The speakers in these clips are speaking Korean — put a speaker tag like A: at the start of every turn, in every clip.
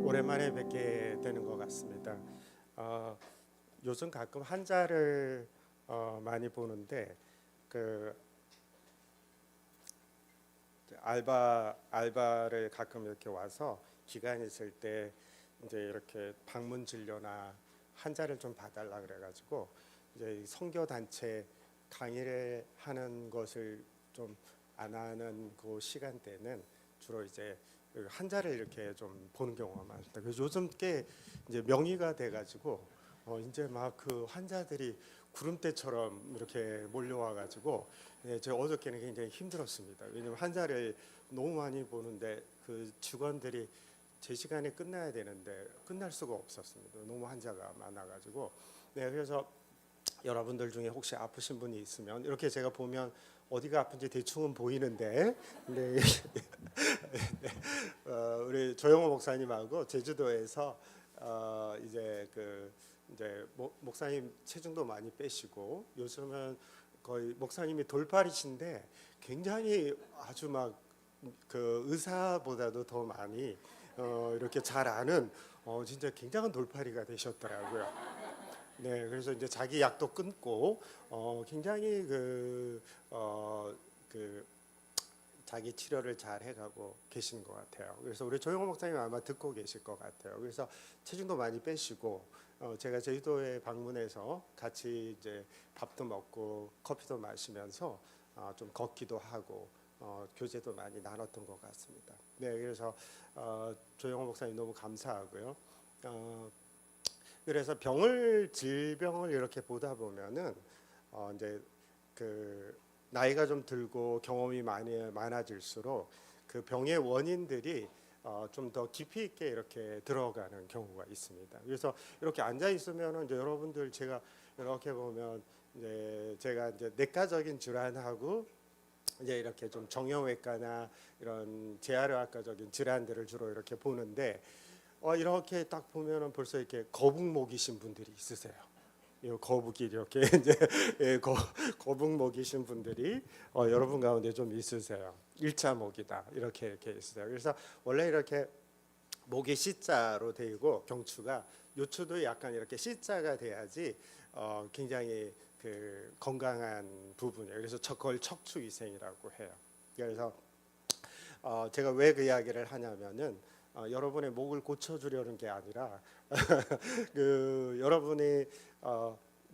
A: 오랜만에 뵙게 되는 것 같습니다. 어, 요즘 가끔 한자를 많이 보는데 그 알바를 가끔 이렇게 와서 기간 있을 때 이제 이렇게 방문 진료나 한자를 좀 봐달라 그래가지고 이제 선교 단체 강의를 하는 것을 좀 안 하는 그 시간대는 주로 이제 한자를 이렇게 좀 보는 경우가 많습니다. 그래서 요즘 꽤 이제 명의가 돼가지고 이제 막 그 한자들이 구름대처럼 이렇게 몰려와가지고 제가 어저께는 굉장히 힘들었습니다. 왜냐면 한자를 너무 많이 보는데 그 직원들이 제 시간에 끝나야 되는데 끝날 수가 없었습니다. 너무 한자가 많아가지고 그래서 여러분들 중에 혹시 아프신 분이 있으면 이렇게 제가 보면 어디가 아픈지 대충은 보이는데 네. 우리 조영호 목사님하고 제주도에서 이제 목사님 체중도 많이 빼시고 요즘은 거의 목사님이 돌팔이신데 굉장히 아주 막 그 의사보다도 더 많이 이렇게 잘 아는 진짜 굉장한 돌팔이가 되셨더라고요. 네, 그래서 이제 자기 약도 끊고 굉장히 그 자기 치료를 잘 해가고 계신 것 같아요. 그래서 우리 조영호 목사님 아마 듣고 계실 것 같아요. 그래서 체중도 많이 빼시고 제가 제주도에 방문해서 같이 이제 밥도 먹고 커피도 마시면서 좀 걷기도 하고 교제도 많이 나눴던 것 같습니다. 네, 그래서 조영호 목사님 너무 감사하고요. 그래서 질병을 이렇게 보다 보면은 이제 그 나이가 좀 들고 경험이 많아질수록 그 병의 원인들이 좀 더 깊이 있게 이렇게 들어가는 경우가 있습니다. 그래서 이렇게 앉아 있으면은 이제 여러분들 제가 이렇게 보면 이제 제가 이제 내과적인 질환하고 이제 이렇게 좀 정형외과나 이런 재활의학과적인 질환들을 주로 이렇게 보는데 이렇게 딱 보면은 벌써 이렇게 거북목이신 분들이 있으세요. 이 거북이 이렇게 이제 거북목이신 분들이 여러분 가운데 좀 있으세요. 일자목이다 이렇게 있어요. 그래서 원래 이렇게 목이 C자로 되고 경추가 요추도 약간 이렇게 C자가 돼야지 굉장히 그 건강한 부분이에요. 그래서 그걸 척추위생이라고 해요. 그래서 제가 왜 그 이야기를 하냐면은 여러분의 목을 고쳐주려는 게 아니라 그 여러분이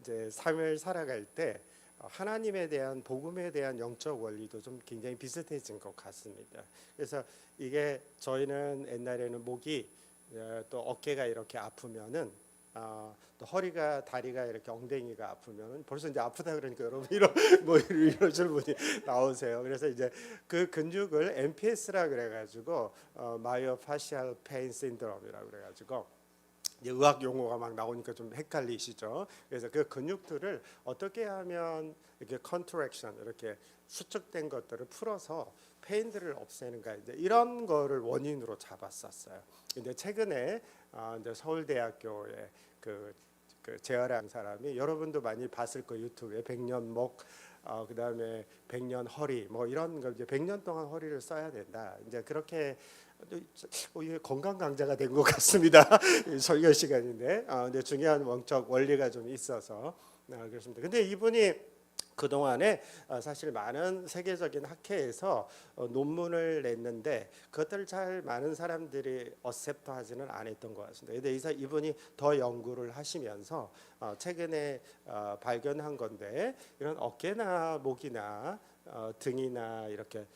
A: 이제 삶을 살아갈 때 하나님에 대한 복음에 대한 영적 원리도 좀 굉장히 비슷해진 것 같습니다. 그래서 이게 저희는 옛날에는 목이 또 어깨가 이렇게 아프면은 또 허리가 다리가 이렇게 엉덩이가 아프면은 벌써 이제 아프다 그러니까 여러분 이러실 분이 나오세요. 그래서 이제 그 근육을 MPS라 그래가지고 마이오파시알 페인 신드롬이라 그래가지고 이제 의학 용어가 막 나오니까 좀 헷갈리시죠. 그래서 그 근육들을 어떻게 하면 이렇게 컨트랙션 이렇게 수축된 것들을 풀어서 페인들을 없애는가 이제 이런 거를 원인으로 잡았었어요. 근데 최근에 이제 서울대학교에 그 재활한 사람이 여러분도 많이 봤을 거 유튜브에 백년목 그다음에 백년 허리 뭐 이런 거 이제 100년 동안 허리를 써야 된다. 이제 그렇게 이게 건강 강좌가 된 것 같습니다. 설교 시간인데 근데 중요한 원적 원리가 좀 있어서 그렇습니다. 근데 이분이 그동안에 사실 많은 세계적인 학회에서 논문을 냈는데 그것들을 잘 많은 사람들이 어셉트하지는 않았던 것 같습니다. 그런데 이분이 더 연구를 하시면서 최근에 발견한 건데 이런 어깨나 목이나 등이나 이렇게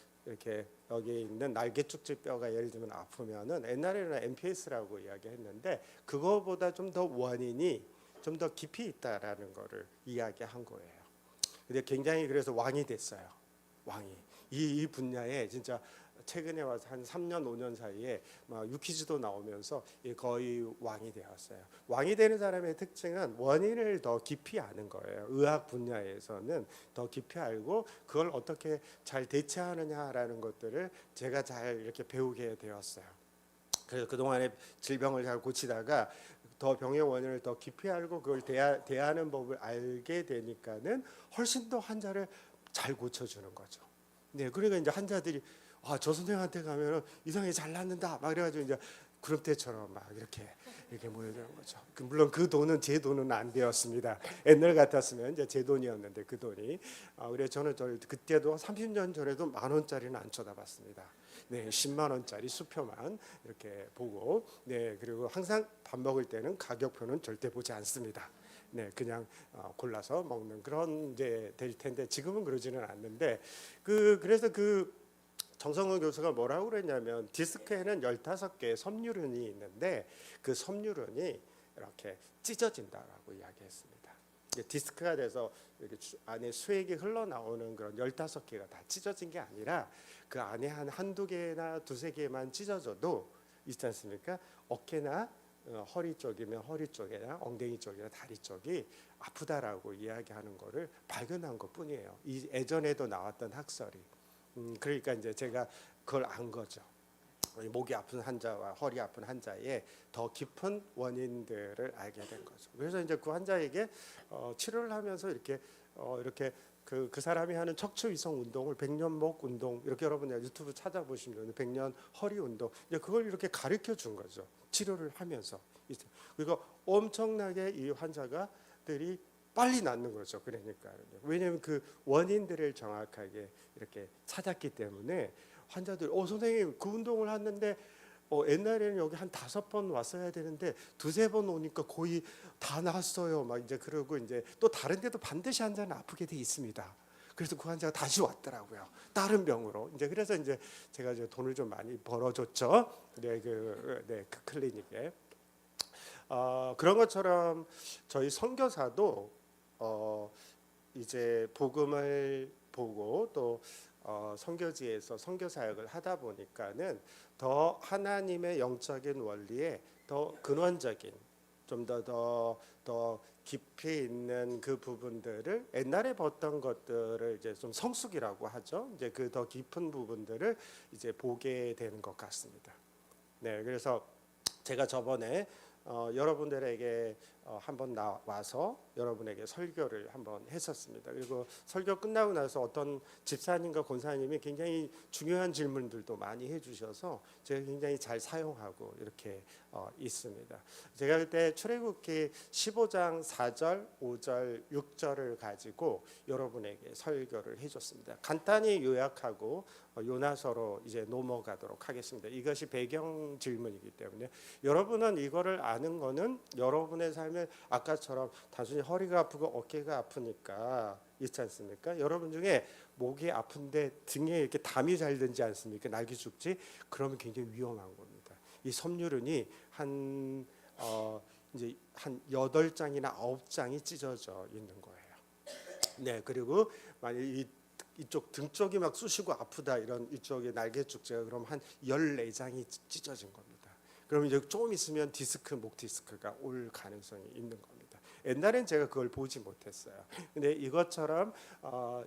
A: 여기 있는 날개축질 뼈가 예를 들면 아프면은 옛날에는 MPS라고 이야기했는데 그거보다 좀 더 원인이 좀 더 깊이 있다라는 거를 이야기한 거예요. 근데 굉장히 그래서 왕이 됐어요. 왕이 이 분야에 진짜 최근에 와서 한 3년 5년 사이에 막 유퀴즈도 나오면서 거의 왕이 되었어요. 왕이 되는 사람의 특징은 원인을 더 깊이 아는 거예요. 의학 분야에서는 더 깊이 알고 그걸 어떻게 잘 대처하느냐라는 것들을 제가 잘 이렇게 배우게 되었어요. 그래서 그동안에 질병을 잘 고치다가 더 병의 원인을 더 깊이 알고 그걸 대하는 법을 알게 되니까는 훨씬 더 환자를 잘 고쳐주는 거죠. 네, 그러니까 이제 환자들이 저 선생한테 가면은 이상하게 잘 낫는다 막 그래가지고 이제 구름대처럼 막 이렇게 모여드는 거죠. 물론 그 돈은 제 돈은 안 되었습니다. 옛날 같았으면 이제 제 돈이었는데 그 돈이. 그래서 저는 그때도 30년 전에도 10,000원짜리는 안 쳐다봤습니다. 네, 10만 원짜리 수표만 이렇게 보고, 네, 그리고 항상 밥 먹을 때는 가격표는 절대 보지 않습니다. 네, 그냥 골라서 먹는 그런 이제 될 텐데 지금은 그러지는 않는데 그래서 정성훈 교수가 뭐라고 그랬냐면 디스크에는 15개의 섬유륜이 있는데 그 섬유륜이 이렇게 찢어진다라고 이야기했습니다. 디스크가 돼서 이렇게 안에 수액이 흘러나오는 그런 15개가 다 찢어진 게 아니라 그 안에 한두 개나 두세 개만 찢어져도 있지 않습니까? 어깨나 허리 쪽이면 허리 쪽이나 엉덩이 쪽이나 다리 쪽이 아프다라고 이야기하는 거를 발견한 것뿐이에요. 이 예전에도 나왔던 학설이. 그러니까 이제 제가 그걸 안 거죠. 목이 아픈 환자와 허리 아픈 환자의 더 깊은 원인들을 알게 된 거죠. 그래서 이제 그 환자에게 치료를 하면서 이렇게 그 사람이 하는 척추 위성 운동을 백년목 운동 이렇게 여러분 유튜브 찾아보시면 백년 허리 운동 이제 그걸 이렇게 가르쳐 준 거죠. 치료를 하면서. 그리고 엄청나게 이 환자가들이 빨리 낫는 거죠. 그러니까 왜냐하면 그 원인들을 정확하게 이렇게 찾았기 때문에 환자들 선생님 그 운동을 했는데 옛날에는 여기 한 5번 왔어야 되는데 2-3번 오니까 거의 다 나았어요. 막 이제 그러고 이제 또 다른 데도 반드시 환자는 아프게 돼 있습니다. 그래서 그 환자가 다시 왔더라고요. 다른 병으로. 이제 그래서 이제 제가 이제 돈을 좀 많이 벌어줬죠. 그 클리닉에. 그런 것처럼 저희 선교사도 이제 복음을 보고 또 선교지에서 선교 사역을 하다 보니까는 더 하나님의 영적인 원리에 더 근원적인 좀 더 깊이 있는 그 부분들을 옛날에 봤던 것들을 이제 좀 성숙이라고 하죠. 이제 그 더 깊은 부분들을 이제 보게 되는 것 같습니다. 네, 그래서 제가 저번에 여러분들에게 한번 나와서 여러분에게 설교를 한번 했었습니다. 그리고 설교 끝나고 나서 어떤 집사님과 권사님이 굉장히 중요한 질문들도 많이 해주셔서 제가 굉장히 잘 사용하고 이렇게 있습니다. 제가 그때 출애굽기 15장 4절, 5절, 6절을 가지고 여러분에게 설교를 해줬습니다. 간단히 요약하고 요나서로 이제 넘어가도록 하겠습니다. 이것이 배경 질문이기 때문에 여러분은 이거를 아는 거는 여러분의 삶에 아까처럼 단순히 허리가 아프고 어깨가 아프니까 있지 않습니까? 여러분 중에 목이 아픈데 등에 이렇게 담이 잘 되지 않습니까? 날개 죽지? 그러면 굉장히 위험한 겁니다. 이 섬유륜이 이제 한 8장이나 9장이 찢어져 있는 거예요. 네, 그리고 만약 이쪽 등 쪽이 막 쑤시고 아프다 이런 이쪽에 날개 축제가 그럼 한 14장이 찢어진 겁니다. 그럼 이제 조금 있으면 목 디스크가 올 가능성이 있는 겁니다. 옛날엔 제가 그걸 보지 못했어요. 근데 이것처럼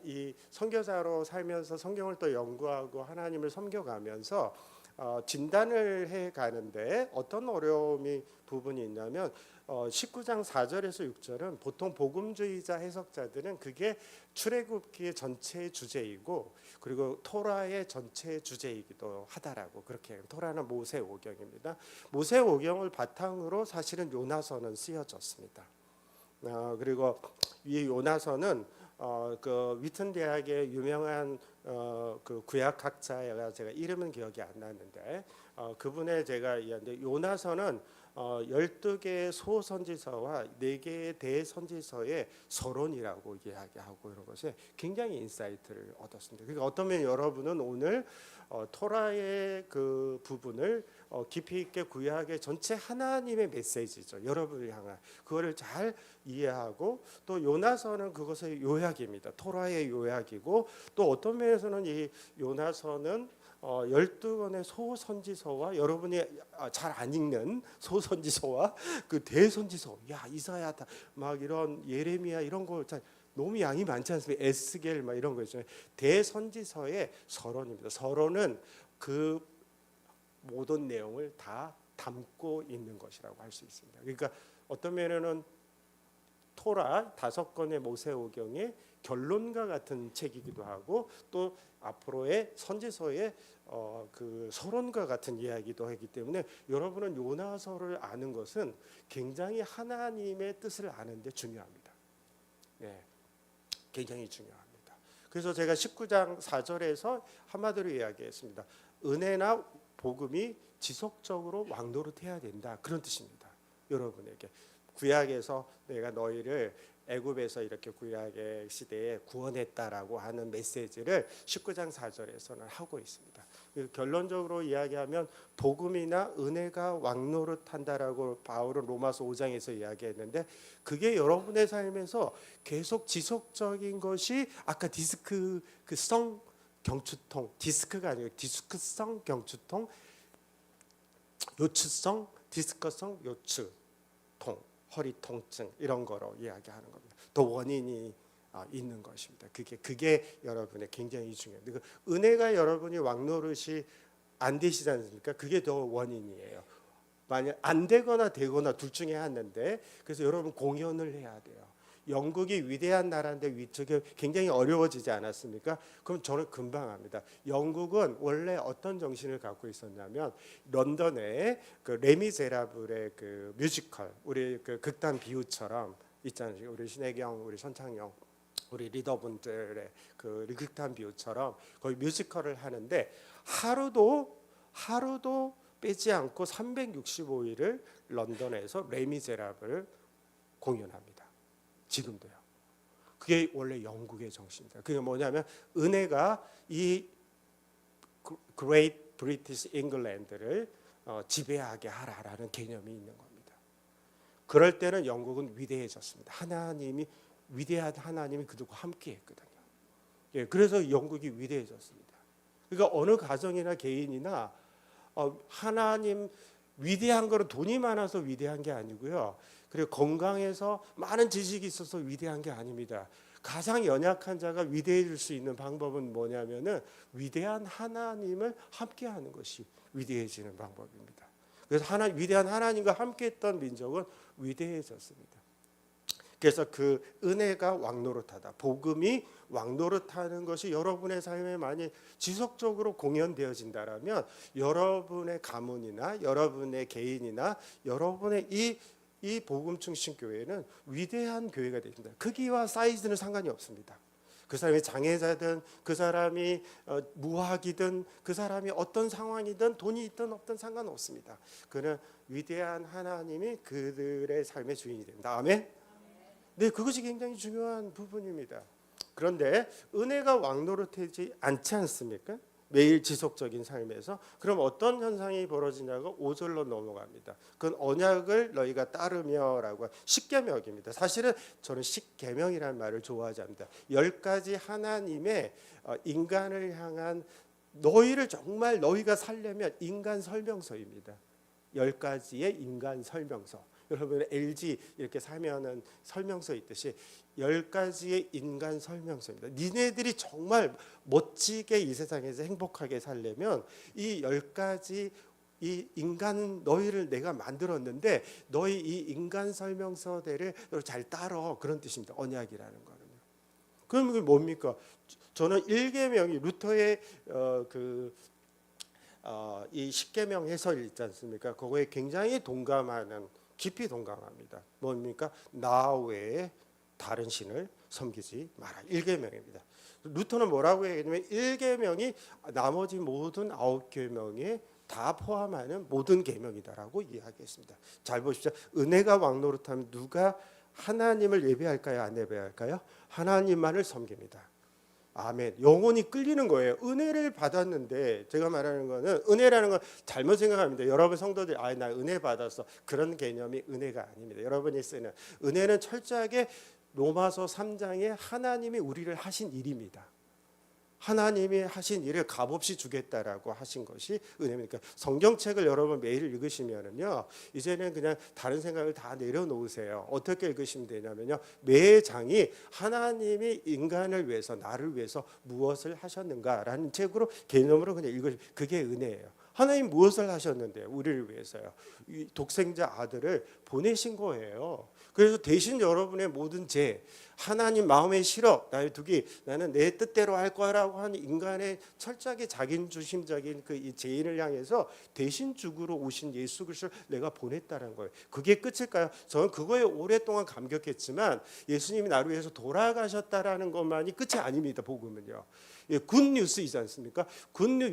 A: 이 선교사로 살면서 성경을 또 연구하고 하나님을 섬겨가면서 진단을 해 가는데 어떤 어려움이 부분이 있냐면 19장 4절에서 6절은 보통 복음주의자 해석자들은 그게 출애굽기의 전체의 주제이고 그리고 토라의 전체의 주제이기도 하다라고 그렇게 토라는 모세오경입니다. 모세오경을 바탕으로 사실은 요나서는 쓰여졌습니다. 그리고 이 요나서는 그 위튼 대학의 유명한 그 구약학자가 제가 이름은 기억이 안 나는데 그분의 제가 이야기인데 요나서는 12개의 소선지서와 4개의 대선지서의 서론이라고 이야기하고 이런 것에 굉장히 인사이트를 얻었습니다. 그러니까 어떤 면 여러분은 오늘 토라의 그 부분을 깊이 있게 구약의 전체 하나님의 메시지죠. 여러분을 향한 그거를 잘 이해하고 또 요나서는 그것의 요약입니다. 토라의 요약이고 또 어떤 면에서는 이 요나서는 12권의 소선지서와 여러분이 잘 안 읽는 소선지서와 그 대선지서 이사야 막 이런 예레미야 이런 거 너무 양이 많지 않습니까? 에스겔 막 이런 거 있잖아요. 대선지서의 서론입니다. 서론은 그 모든 내용을 다 담고 있는 것이라고 할 수 있습니다. 그러니까 어떤 면에는 토라 5권의 모세오경의 결론과 같은 책이기도 하고 또 앞으로의 선지서의 그 서론과 같은 이야기도 하기 때문에 여러분은 요나서를 아는 것은 굉장히 하나님의 뜻을 아는 데 중요합니다. 네, 굉장히 중요합니다. 그래서 제가 19장 4절에서 한마디로 이야기했습니다. 은혜나 복음이 지속적으로 왕노릇해야 된다, 그런 뜻입니다. 여러분에게 구약에서 내가 너희를 애굽에서 이렇게 구약의 시대에 구원했다라고 하는 메시지를 19장 4절에서는 하고 있습니다. 결론적으로 이야기하면 복음이나 은혜가 왕노릇한다라고 바울은 로마서 5장에서 이야기했는데, 그게 여러분의 삶에서 계속 지속적인 것이 아까 디스크성 경추통, 디스크가 아니고 디스크성 경추통, 요추성 디스크성 요추통, 허리 통증 이런 거로 이야기하는 겁니다. 또 원인이 있는 것입니다. 그게 여러분의 굉장히 중요해요. 은혜가 여러분이 왕노릇이 안 되시지 않습니까? 그게 더 원인이에요. 만약 안 되거나 되거나 둘 중에 하나인데, 그래서 여러분 공연을 해야 돼요. 영국이 위대한 나라인데 위쪽에 굉장히 어려워지지 않았습니까? 그럼 저는 금방 합니다. 영국은 원래 어떤 정신을 갖고 있었냐면, 런던에 그 레미제라블의 그 뮤지컬, 우리 그 극단 비유처럼 있잖아요. 우리 신혜경, 우리 선창영, 우리 리더분들의 그 극단 비유처럼 거의 뮤지컬을 하는데 하루도 빼지 않고 365일을 런던에서 레미제라블을 공연합니다. 지금도요. 그게 원래 영국의 정신입니다. 그게 뭐냐면 은혜가 이 Great British England를 지배하게 하라라는 개념이 있는 겁니다. 그럴 때는 영국은 위대해졌습니다. 위대한 하나님이 그들과 함께했거든요. 예, 그래서 영국이 위대해졌습니다. 그러니까 어느 가정이나 개인이나 하나님 위대한 거는 돈이 많아서 위대한 게 아니고요. 그리고 건강해서 많은 지식이 있어서 위대한 게 아닙니다. 가장 연약한 자가 위대해질 수 있는 방법은 뭐냐면은 위대한 하나님을 함께하는 것이 위대해지는 방법입니다. 그래서 위대한 하나님과 함께했던 민족은 위대해졌습니다. 그래서 그 은혜가 왕노릇하다, 복음이 왕노릇하는 것이 여러분의 삶에 많이 지속적으로 공연되어진다라면 여러분의 가문이나 여러분의 개인이나 여러분의 이 복음중심교회는 위대한 교회가 됩니다. 크기와 사이즈는 상관이 없습니다. 그 사람이 장애자든 그 사람이 무학이든 그 사람이 어떤 상황이든 돈이 있든 없든 상관없습니다. 그는 위대한 하나님이 그들의 삶의 주인이 됩니다. 아멘. 네, 그것이 굉장히 중요한 부분입니다. 그런데 은혜가 왕노릇하지 않지 않습니까? 매일 지속적인 삶에서. 그럼 어떤 현상이 벌어지냐고 5절로 넘어갑니다. 그건 언약을 너희가 따르며라고 십계명입니다. 사실은 저는 십계명이라는 말을 좋아하지 않습니다. 10가지 하나님의 인간을 향한 너희를 정말 너희가 살려면 인간 설명서입니다. 10가지의 인간 설명서. 여러분 LG 이렇게 사면은 설명서 있듯이 10가지의 인간 설명서입니다. 니네들이 정말 멋지게 이 세상에서 행복하게 살려면 이 10가지 이 인간 너희를 내가 만들었는데 너희 이 인간 설명서대를 잘 따라, 그런 뜻입니다. 언약이라는 거는요. 그럼 그게 뭡니까? 저는 1계명이 루터의 이 십계명 해설 있지 않습니까? 그거에 굉장히 깊이 동감합니다. 뭡니까? 나 외에 다른 신을 섬기지 마라. 1계명입니다. 루터는 뭐라고 얘기하냐면 1계명이 나머지 모든 9계명에 다 포함하는 모든 계명이다라고 이야기했습니다. 잘 보십시오. 은혜가 왕노릇하면 누가 하나님을 예배할까요? 안 예배할까요? 하나님만을 섬깁니다. 아멘. 영혼이 끌리는 거예요. 은혜를 받았는데, 제가 말하는 거는 은혜라는 건 잘못 생각합니다. 여러분 성도들, 나 은혜 받았어, 그런 개념이 은혜가 아닙니다. 여러분이 쓰는 은혜는 철저하게 로마서 3장에 하나님이 우리를 하신 일입니다. 하나님이 하신 일을 값없이 주겠다라고 하신 것이 은혜입니다. 성경책을 여러분 매일 읽으시면은요, 이제는 그냥 다른 생각을 다 내려놓으세요. 어떻게 읽으시면 되냐면요, 매 장이 하나님이 인간을 위해서, 나를 위해서 무엇을 하셨는가라는 책으로, 개념으로 그냥 읽으시면 그게 은혜예요. 하나님 무엇을 하셨는데요? 우리를 위해서요. 이 독생자 아들을 보내신 거예요. 그래서 대신 여러분의 모든 죄, 하나님 마음에 싫어 나의 두기, 나는 내 뜻대로 할 거라고 하는 인간의 철저하게 자기중심적인 그 이 죄인을 향해서 대신 죽으러 오신 예수 그리스도를 내가 보냈다는 거예요. 그게 끝일까요? 저는 그거에 오랫동안 감격했지만 예수님이 나를 위해서 돌아가셨다라는 것만이 끝이 아닙니다. 복음은요. 예, 굿뉴스이지 않습니까?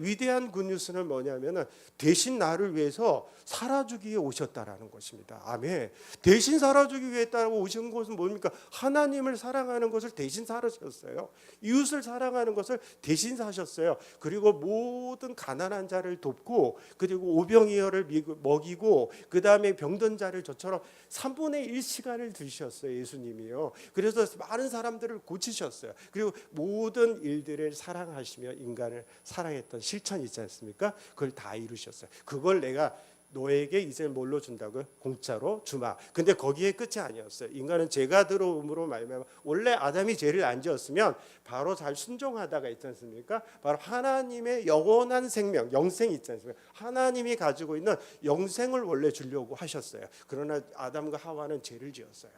A: 위대한 굿뉴스는 뭐냐면은 대신 나를 위해서 살아주기 위해 오셨다라는 것입니다. 아멘. 대신 살아주기 위해 따라고 오신 것은 뭡니까? 하나님을 사랑하는 것을 대신 살으셨어요. 이웃을 사랑하는 것을 대신 사셨어요. 그리고 모든 가난한 자를 돕고, 그리고 오병이어를 먹이고, 그 다음에 병든 자를 저처럼 3분의 1 시간을 두셨어요. 예수님이요. 그래서 많은 사람들을 고치셨어요. 그리고 모든 일들을 사랑하시며 인간을 사랑했던 실천이 있지 않습니까? 그걸 다 이루셨어요. 그걸 내가 너에게 이제 뭘로 준다고요? 공짜로 주마. 근데 거기에 끝이 아니었어요. 인간은 죄가 들어옴으로 말미암아, 원래 아담이 죄를 안 지었으면 바로 잘 순종하다가 있지 않습니까? 바로 하나님의 영원한 생명, 영생이 있지 않습니까? 하나님이 가지고 있는 영생을 원래 주려고 하셨어요. 그러나 아담과 하와는 죄를 지었어요.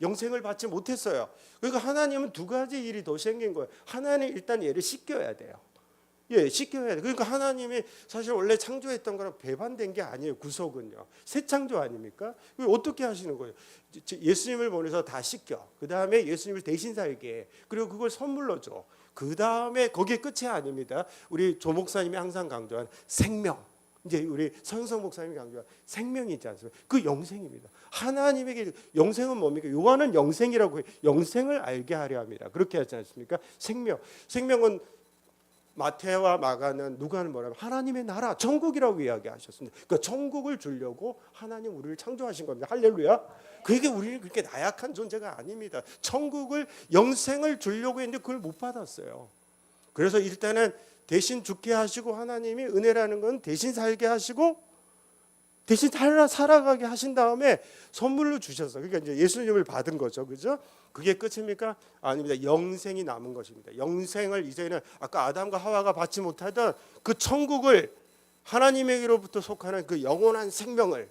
A: 영생을 받지 못했어요. 그러니까 하나님은 두 가지 일이 더 생긴 거예요. 하나님 일단 얘를 씻겨야 돼요. 예, 씻겨야 돼. 그러니까 하나님이 사실 원래 창조했던 거랑 배반된 게 아니에요. 구속은요. 새 창조 아닙니까? 어떻게 하시는 거예요? 예수님을 보내서 다 씻겨. 그 다음에 예수님을 대신 살게 해. 그리고 그걸 선물로 줘. 그 다음에 거기에 끝이 아닙니다. 우리 조 목사님이 항상 강조한 생명. 이제 우리 서영석 목사님이 강조한 생명이 있지 않습니까? 그 영생입니다. 하나님에게 영생은 뭡니까? 요한은 영생이라고 해요. 영생을 알게 하려 합니다. 그렇게 하지 않습니까? 생명은 마태와 마가는 누가는 뭐라면 하나님의 나라, 천국이라고 이야기하셨습니다. 그러니까 천국을 주려고 하나님 우리를 창조하신 겁니다. 할렐루야. 그게 우리는 그렇게 나약한 존재가 아닙니다. 천국을, 영생을 주려고 했는데 그걸 못 받았어요. 그래서 일단은 대신 죽게 하시고, 하나님이 은혜라는 건 대신 살게 하시고 대신 살아가게 하신 다음에 선물로 주셨어요. 그러니까 이제 예수님을 받은 거죠. 그죠? 그게 끝입니까? 아닙니다. 영생이 남은 것입니다. 영생을 이제는 아까 아담과 하와가 받지 못하던 그 천국을, 하나님에게로부터 속하는 그 영원한 생명을,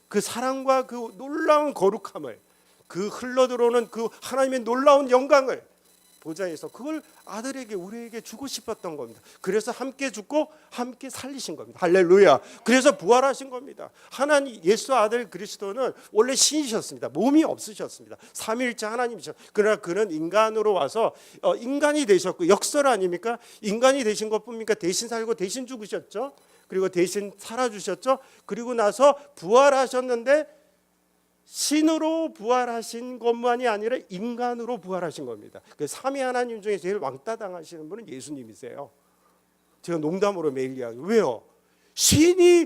A: 그 사랑과 그 놀라운 거룩함을, 그 흘러들어오는 그 하나님의 놀라운 영광을 보좌에서 그걸 아들에게, 우리에게 주고 싶었던 겁니다. 그래서 함께 죽고 함께 살리신 겁니다. 할렐루야. 그래서 부활하신 겁니다. 하나님, 예수 아들 그리스도는 원래 신이셨습니다. 몸이 없으셨습니다. 삼위일체 하나님이셨. 그러나 그는 인간으로 와서 인간이 되셨고, 역설 아닙니까? 인간이 되신 것뿐입니까? 대신 살고 대신 죽으셨죠. 그리고 대신 살아주셨죠. 그리고 나서 부활하셨는데 신으로 부활하신 것만이 아니라 인간으로 부활하신 겁니다. 그 삼위 하나님 중에 제일 왕따 당하시는 분은 예수님이세요. 제가 농담으로 매일 이야기. 왜요? 신이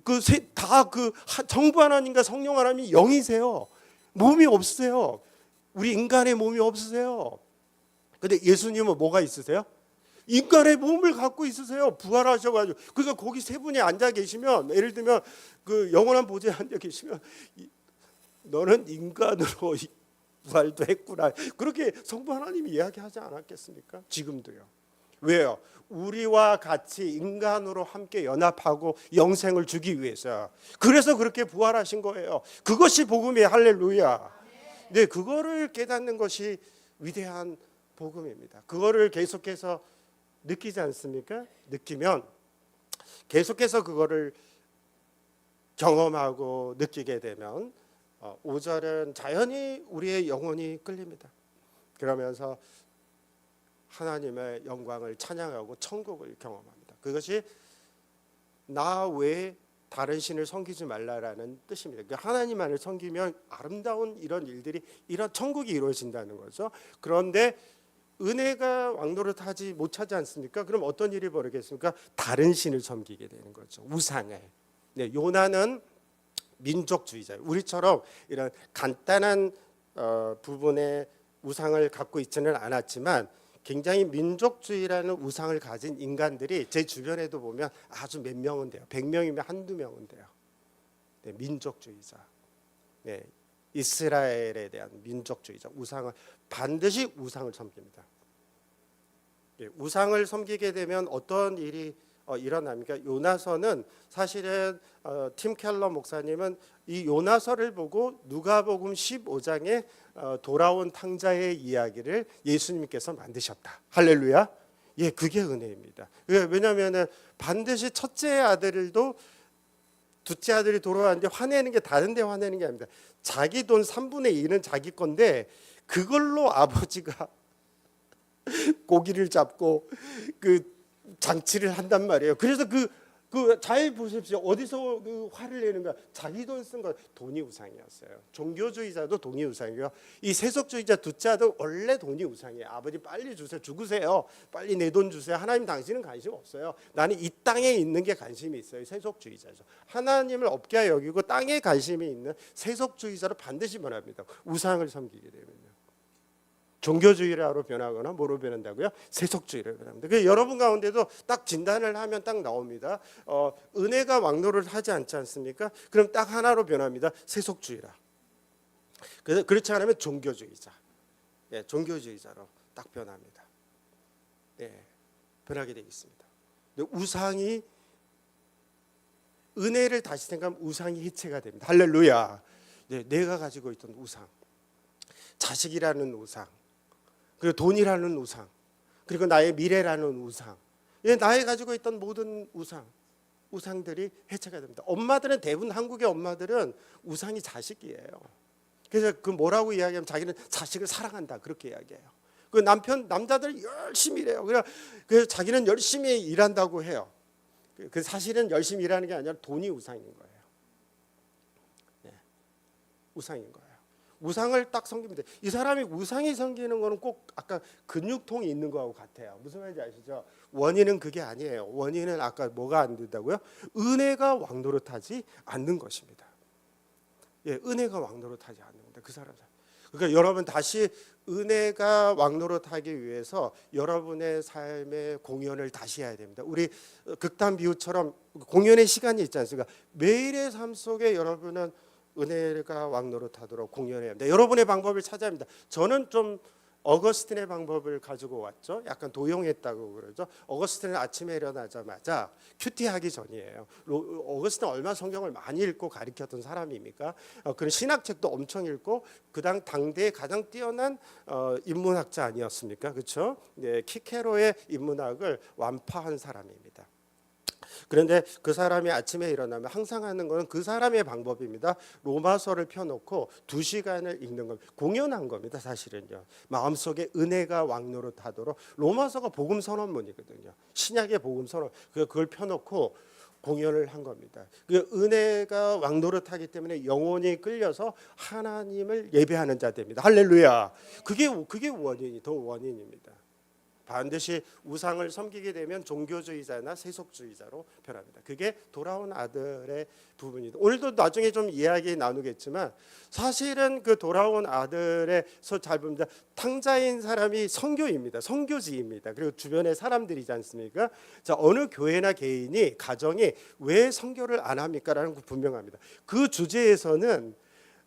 A: 그 정부 하나님과 성령 하나님이 영이세요. 몸이 없으세요. 우리 인간의 몸이 없으세요. 근데 예수님은 뭐가 있으세요? 인간의 몸을 갖고 있으세요. 부활하셔가지고. 그러니까 거기 세 분이 앉아 계시면, 예를 들면 그 영원한 보좌에 앉아 계시면, 너는 인간으로 부활도 했구나. 그렇게 성부 하나님이 이야기하지 않았겠습니까? 지금도요. 왜요? 우리와 같이 인간으로 함께 연합하고 영생을 주기 위해서. 그래서 그렇게 부활하신 거예요. 그것이 복음이에요. 할렐루야. 네, 그거를 깨닫는 것이 위대한 복음입니다. 그거를 계속해서 느끼지 않습니까? 느끼면 계속해서 그거를 경험하고 느끼게 되면 5절은 자연히 우리의 영혼이 끌립니다. 그러면서 하나님의 영광을 찬양하고 천국을 경험합니다. 그것이 나 외에 다른 신을 섬기지 말라라는 뜻입니다. 그러니까 하나님만을 섬기면 아름다운 이런 일들이, 이런 천국이 이루어진다는 거죠. 그런데 은혜가 왕노릇하지 못하지 않습니까? 그럼 어떤 일이 벌어지겠습니까? 다른 신을 섬기게 되는 거죠. 우상을. 네, 요나는 민족주의자. 우리처럼 이런 간단한 부분의 우상을 갖고 있지는 않았지만 굉장히 민족주의라는 우상을 가진 인간들이 제 주변에도 보면 아주 몇 명은 돼요. 100명이면 한두 명은 돼요. 네, 민족주의자. 네, 이스라엘에 대한 민족주의자. 반드시 우상을 섬깁니다. 네, 우상을 섬기게 되면 어떤 일이 일어납니까? 요나서는 사실은 팀 켈러 목사님은 이 요나서를 보고 누가복음 15장에 돌아온 탕자의 이야기를 예수님께서 만드셨다. 할렐루야. 예, 그게 은혜입니다. 왜냐하면 반드시 첫째 아들도 둘째 아들이 돌아왔는데 화내는 게 다른 데 화내는 게 아닙니다. 자기 돈 3분의 2는 자기 건데 그걸로 아버지가 고기를 잡고 그 장치를 한단 말이에요. 그래서 잘 보십시오. 어디서 그 화를 내는가? 자기 돈 쓴 거. 돈이 우상이었어요. 종교주의자도 돈이 우상이고요. 이 세속주의자 둘째 아들 원래 돈이 우상이에요. 아버지 빨리 주세요. 죽으세요. 빨리 내 돈 주세요. 하나님 당신은 관심 없어요. 나는 이 땅에 있는 게 관심이 있어요. 세속주의자죠. 하나님을 없게 여기고 땅에 관심이 있는 세속주의자로 반드시 변합니다. 우상을 섬기게 되면요. 종교주의로 변하거나 뭐로 변한다고요? 세속주의로 변합니다. 그래서 여러분 가운데도 딱 진단을 하면 딱 나옵니다. 은혜가 왕노를 하지 않지 않습니까? 그럼 딱 하나로 변합니다. 세속주의라. 그래서 그렇지 않으면 종교주의자. 예, 종교주의자로 딱 변합니다. 예, 변하게 되어 있습니다. 우상이 은혜를 다시 생각하면 우상이 해체가 됩니다. 할렐루야. 네, 내가 가지고 있던 우상, 자식이라는 우상, 그리고 돈이라는 우상, 그리고 나의 미래라는 우상, 나의 가지고 있던 모든 우상들이 해체가 됩니다. 엄마들은 대부분 한국의 엄마들은 우상이 자식이에요. 그래서 그 뭐라고 이야기하면 자기는 자식을 사랑한다 그렇게 이야기해요. 그 남자들 열심히 일해요. 그래서 자기는 열심히 일한다고 해요. 그 사실은 열심히 일하는 게 아니라 돈이 우상인 거예요. 네, 우상인 거예요. 우상을 딱 섬깁니다. 이 사람이 우상이 섬기는 거는 꼭 아까 근육통이 있는 거하고 같아요. 무슨 말인지 아시죠? 원인은 그게 아니에요. 원인은 아까 뭐가 안 된다고요? 은혜가 왕노릇하지 않는 것입니다. 예, 은혜가 왕노릇하지 않는 겁니다. 그 사람. 그러니까 여러분 다시 은혜가 왕노릇하기 위해서 여러분의 삶의 공연을 다시 해야 됩니다. 우리 극단 비유처럼 공연의 시간이 있지 않습니까? 매일의 삶 속에 여러분은 은혜가 왕노릇하도록 공연해야 합니다. 여러분의 방법을 찾아야 합니다. 저는 좀 어거스틴의 방법을 가지고 왔죠. 약간 도용했다고 그러죠. 어거스틴은 아침에 일어나자마자 큐티하기 전이에요. 어거스틴은 얼마나 성경을 많이 읽고 가르쳤던 사람입니까? 그런 신학책도 엄청 읽고 당대에 가장 뛰어난 인문학자 아니었습니까? 그렇죠? 네, 키케로의 인문학을 완파한 사람입니다. 그런데 그 사람이 아침에 일어나면 항상 하는 것은 그 사람의 방법입니다. 로마서를 펴놓고 2시간을 읽는 겁니다. 공연한 겁니다. 사실은요. 마음속에 은혜가 왕노릇하도록. 로마서가 복음 선언문이거든요. 신약의 복음 선언. 그걸 펴놓고 공연을 한 겁니다. 그 은혜가 왕노릇하기 때문에 영혼이 끌려서 하나님을 예배하는 자들입니다. 할렐루야. 그게 원인입니다. 반드시 우상을 섬기게 되면 종교주의자나 세속주의자로 변합니다. 그게 돌아온 아들의 부분이다. 오늘도 나중에 좀 이야기 나누겠지만 사실은 그 돌아온 아들에서 잘 봅니다. 탕자인 사람이 선교입니다. 선교지입니다. 그리고 주변의 사람들이지 않습니까? 자, 어느 교회나 개인이 가정이 왜 선교를 안 합니까라는 거 분명합니다. 그 주제에서는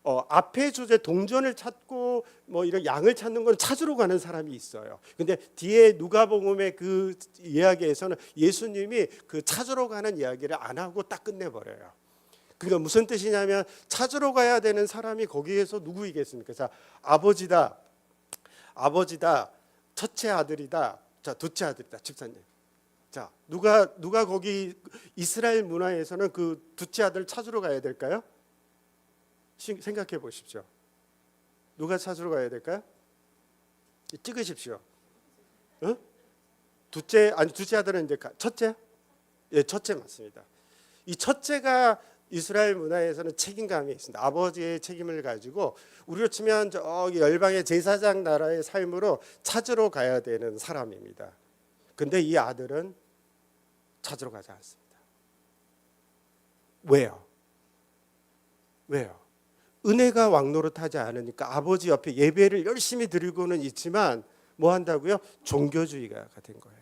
A: 앞에 주제 동전을 찾고 뭐 이런 양을 찾는 건 찾으러 가는 사람이 있어요. 근데 뒤에 누가복음의 그 이야기에서는 예수님이 그 찾으러 가는 이야기를 안 하고 딱 끝내버려요. 그러니까 무슨 뜻이냐면 찾으러 가야 되는 사람이 거기에서 누구이겠습니까? 자, 아버지다, 첫째 아들이다, 자, 둘째 아들이다, 집사님. 자, 누가 거기 이스라엘 문화에서는 그 둘째 아들 찾으러 가야 될까요? 생각해 보십시오. 누가 찾으러 가야 될까요? 찍으십시오. 둘째 아들은 이제 첫째? 예, 첫째 맞습니다. 이 첫째가 이스라엘 문화에서는 책임감이 있습니다. 아버지의 책임을 가지고 우리로 치면 저기 열방의 제사장 나라의 삶으로 찾으러 가야 되는 사람입니다. 근데 이 아들은 찾으러 가지 않습니다. 왜요? 은혜가 왕노릇하지 않으니까 아버지 옆에 예배를 열심히 드리고는 있지만 뭐 한다고요? 종교주의가 된 거예요.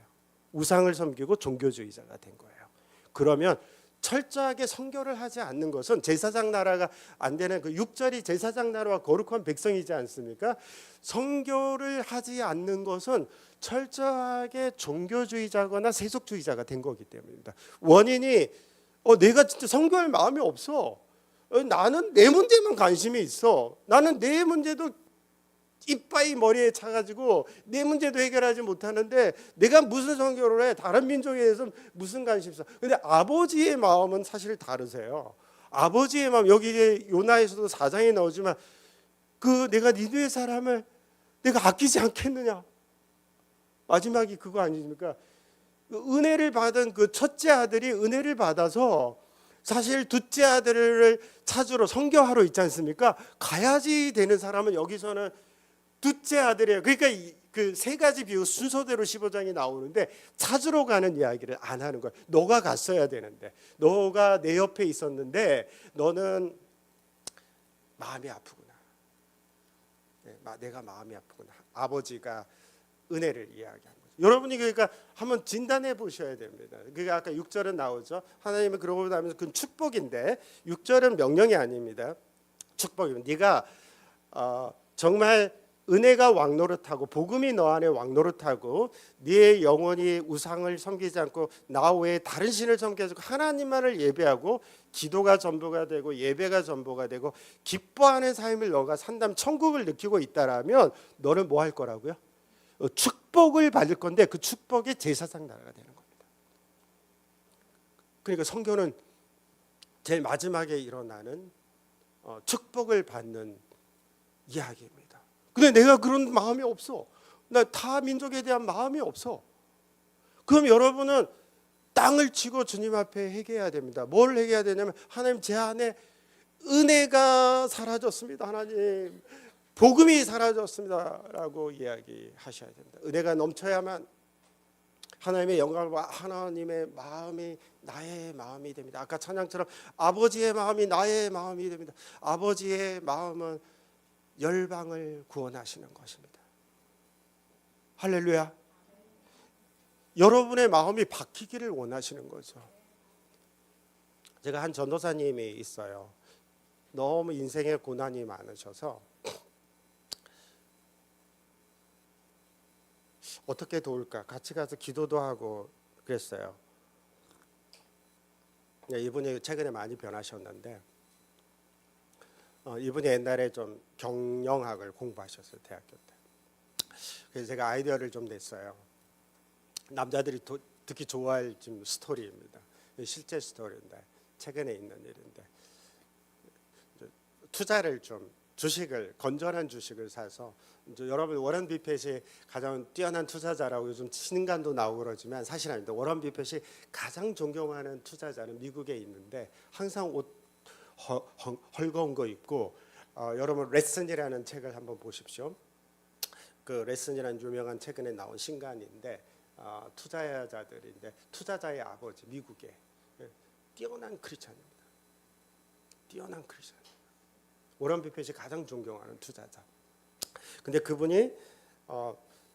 A: 우상을 섬기고 종교주의자가 된 거예요. 그러면 철저하게 선교를 하지 않는 것은 제사장 나라가 안 되는 그 6절이 제사장 나라와 거룩한 백성이지 않습니까? 선교를 하지 않는 것은 철저하게 종교주의자거나 세속주의자가 된 거기 때문입니다. 원인이 내가 진짜 선교할 마음이 없어. 나는 내 문제만 관심이 있어. 나는 내 문제도 이빠이 머리에 차가지고 내 문제도 해결하지 못하는데 내가 무슨 선교를 해? 다른 민족에 대해서 무슨 관심이 있어? 근데 아버지의 마음은 사실 다르세요. 아버지의 마음, 여기 요나에서도 4장에 나오지만 내가 니느웨 사람을 내가 아끼지 않겠느냐? 마지막이 그거 아닙니까? 은혜를 받은 그 첫째 아들이 은혜를 받아서 사실 둘째 아들을 찾으러 선교하러 있지 않습니까? 가야지 되는 사람은 여기서는 둘째 아들이에요. 그러니까 그 세 가지 비유 순서대로 15장이 나오는데 찾으러 가는 이야기를 안 하는 거야. 너가 갔어야 되는데, 너가 내 옆에 있었는데 너는 마음이 아프구나. 내가 마음이 아프구나. 아버지가 은혜를 이야기한 거죠. 여러분이 그러니까 한번 진단해 보셔야 됩니다. 그게 아까 6절은 나오죠. 하나님은 그러고 나면서 그건 축복인데 6절은 명령이 아닙니다. 축복이면 네가 정말 은혜가 왕노릇하고 복음이 너 안에 왕노릇하고 네 영혼이 우상을 섬기지 않고 나 외에 다른 신을 섬기지 않고 하나님만을 예배하고 기도가 전부가 되고 예배가 전부가 되고 기뻐하는 삶을 너가 산다면 천국을 느끼고 있다라면 너는 뭐 할 거라고요? 축복을 받을 건데 그 축복이 제사장 나라가 되는 겁니다. 그러니까 선교는 제일 마지막에 일어나는 축복을 받는 이야기입니다. 근데 내가 그런 마음이 없어. 나 타 민족에 대한 마음이 없어. 그럼 여러분은 땅을 치고 주님 앞에 회개해야 됩니다. 뭘 회개해야 되냐면 하나님 제 안에 은혜가 사라졌습니다. 하나님 복음이 사라졌습니다 라고 이야기하셔야 됩니다. 은혜가 넘쳐야만 하나님의 영광을 봐 하나님의 마음이 나의 마음이 됩니다. 아까 찬양처럼 아버지의 마음이 나의 마음이 됩니다. 아버지의 마음은 열방을 구원하시는 것입니다. 할렐루야. 여러분의 마음이 바뀌기를 원하시는 거죠. 제가 한 전도사님이 있어요. 너무 인생에 고난이 많으셔서 어떻게 도울까? 같이 가서 기도도 하고 그랬어요. 이분이 최근에 많이 변하셨는데 이분이 옛날에 좀 경영학을 공부하셨어요. 대학교 때. 그래서 제가 아이디어를 좀 냈어요. 남자들이 듣기 좋아할 좀 스토리입니다. 실제 스토리인데 최근에 있는 일인데 투자를 좀 주식을 건전한 주식을 사서 여러분 워런 비펫이 가장 뛰어난 투자자라고 요즘 신간도 나오고 그러지만 사실 아닙니다. 워런 비펫이 가장 존경하는 투자자는 미국에 있는데 항상 옷 헐거운 거 입고 여러분 레슨이라는 책을 한번 보십시오. 그 레슨이라는 유명한 최근에 나온 신간인데 투자자들인데 투자자의 아버지 미국의 뛰어난 크리스천입니다. 뛰어난 크리스천. 워런 비펫이 가장 존경하는 투자자. 근데 그분이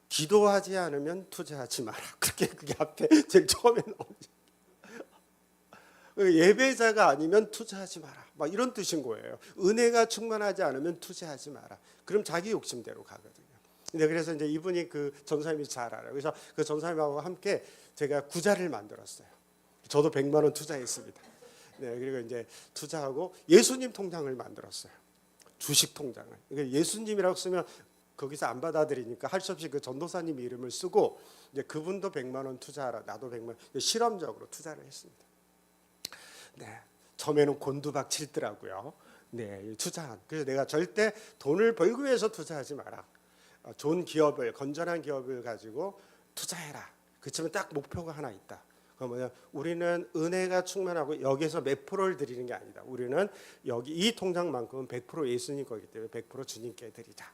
A: 기도하지 않으면 투자하지 마라. 그게 앞에 제일 처음에 나오죠. 예배자가 아니면 투자하지 마라. 막 이런 뜻인 거예요. 은혜가 충만하지 않으면 투자하지 마라. 그럼 자기 욕심대로 가거든요. 근데 그래서 이제 이분이 그 전사님이 잘 알아요. 그래서 그 전사님하고 함께 제가 구자를 만들었어요. 저도 100만 원 투자했습니다. 네, 그리고 이제 투자하고 예수님 통장을 만들었어요. 주식 통장을. 그러니까 예수님이라고 쓰면 거기서 안 받아들이니까 할 수 없이 그 전도사님 이름을 쓰고 이제 그분도 100만 원 투자하라. 나도 100만 원. 실험적으로 투자를 했습니다. 네, 처음에는 곤두박 칠더라고요. 네, 투자한. 그래서 내가 절대 돈을 벌기 위해서 투자하지 마라. 좋은 기업을 건전한 기업을 가지고 투자해라. 그렇지만 딱 목표가 하나 있다. 그건 뭐냐? 우리는 은혜가 충만하고 여기서 몇 프로를 드리는 게 아니다. 우리는 여기 이 통장만큼은 100% 예수님 거기 때문에 100% 주님께 드리자.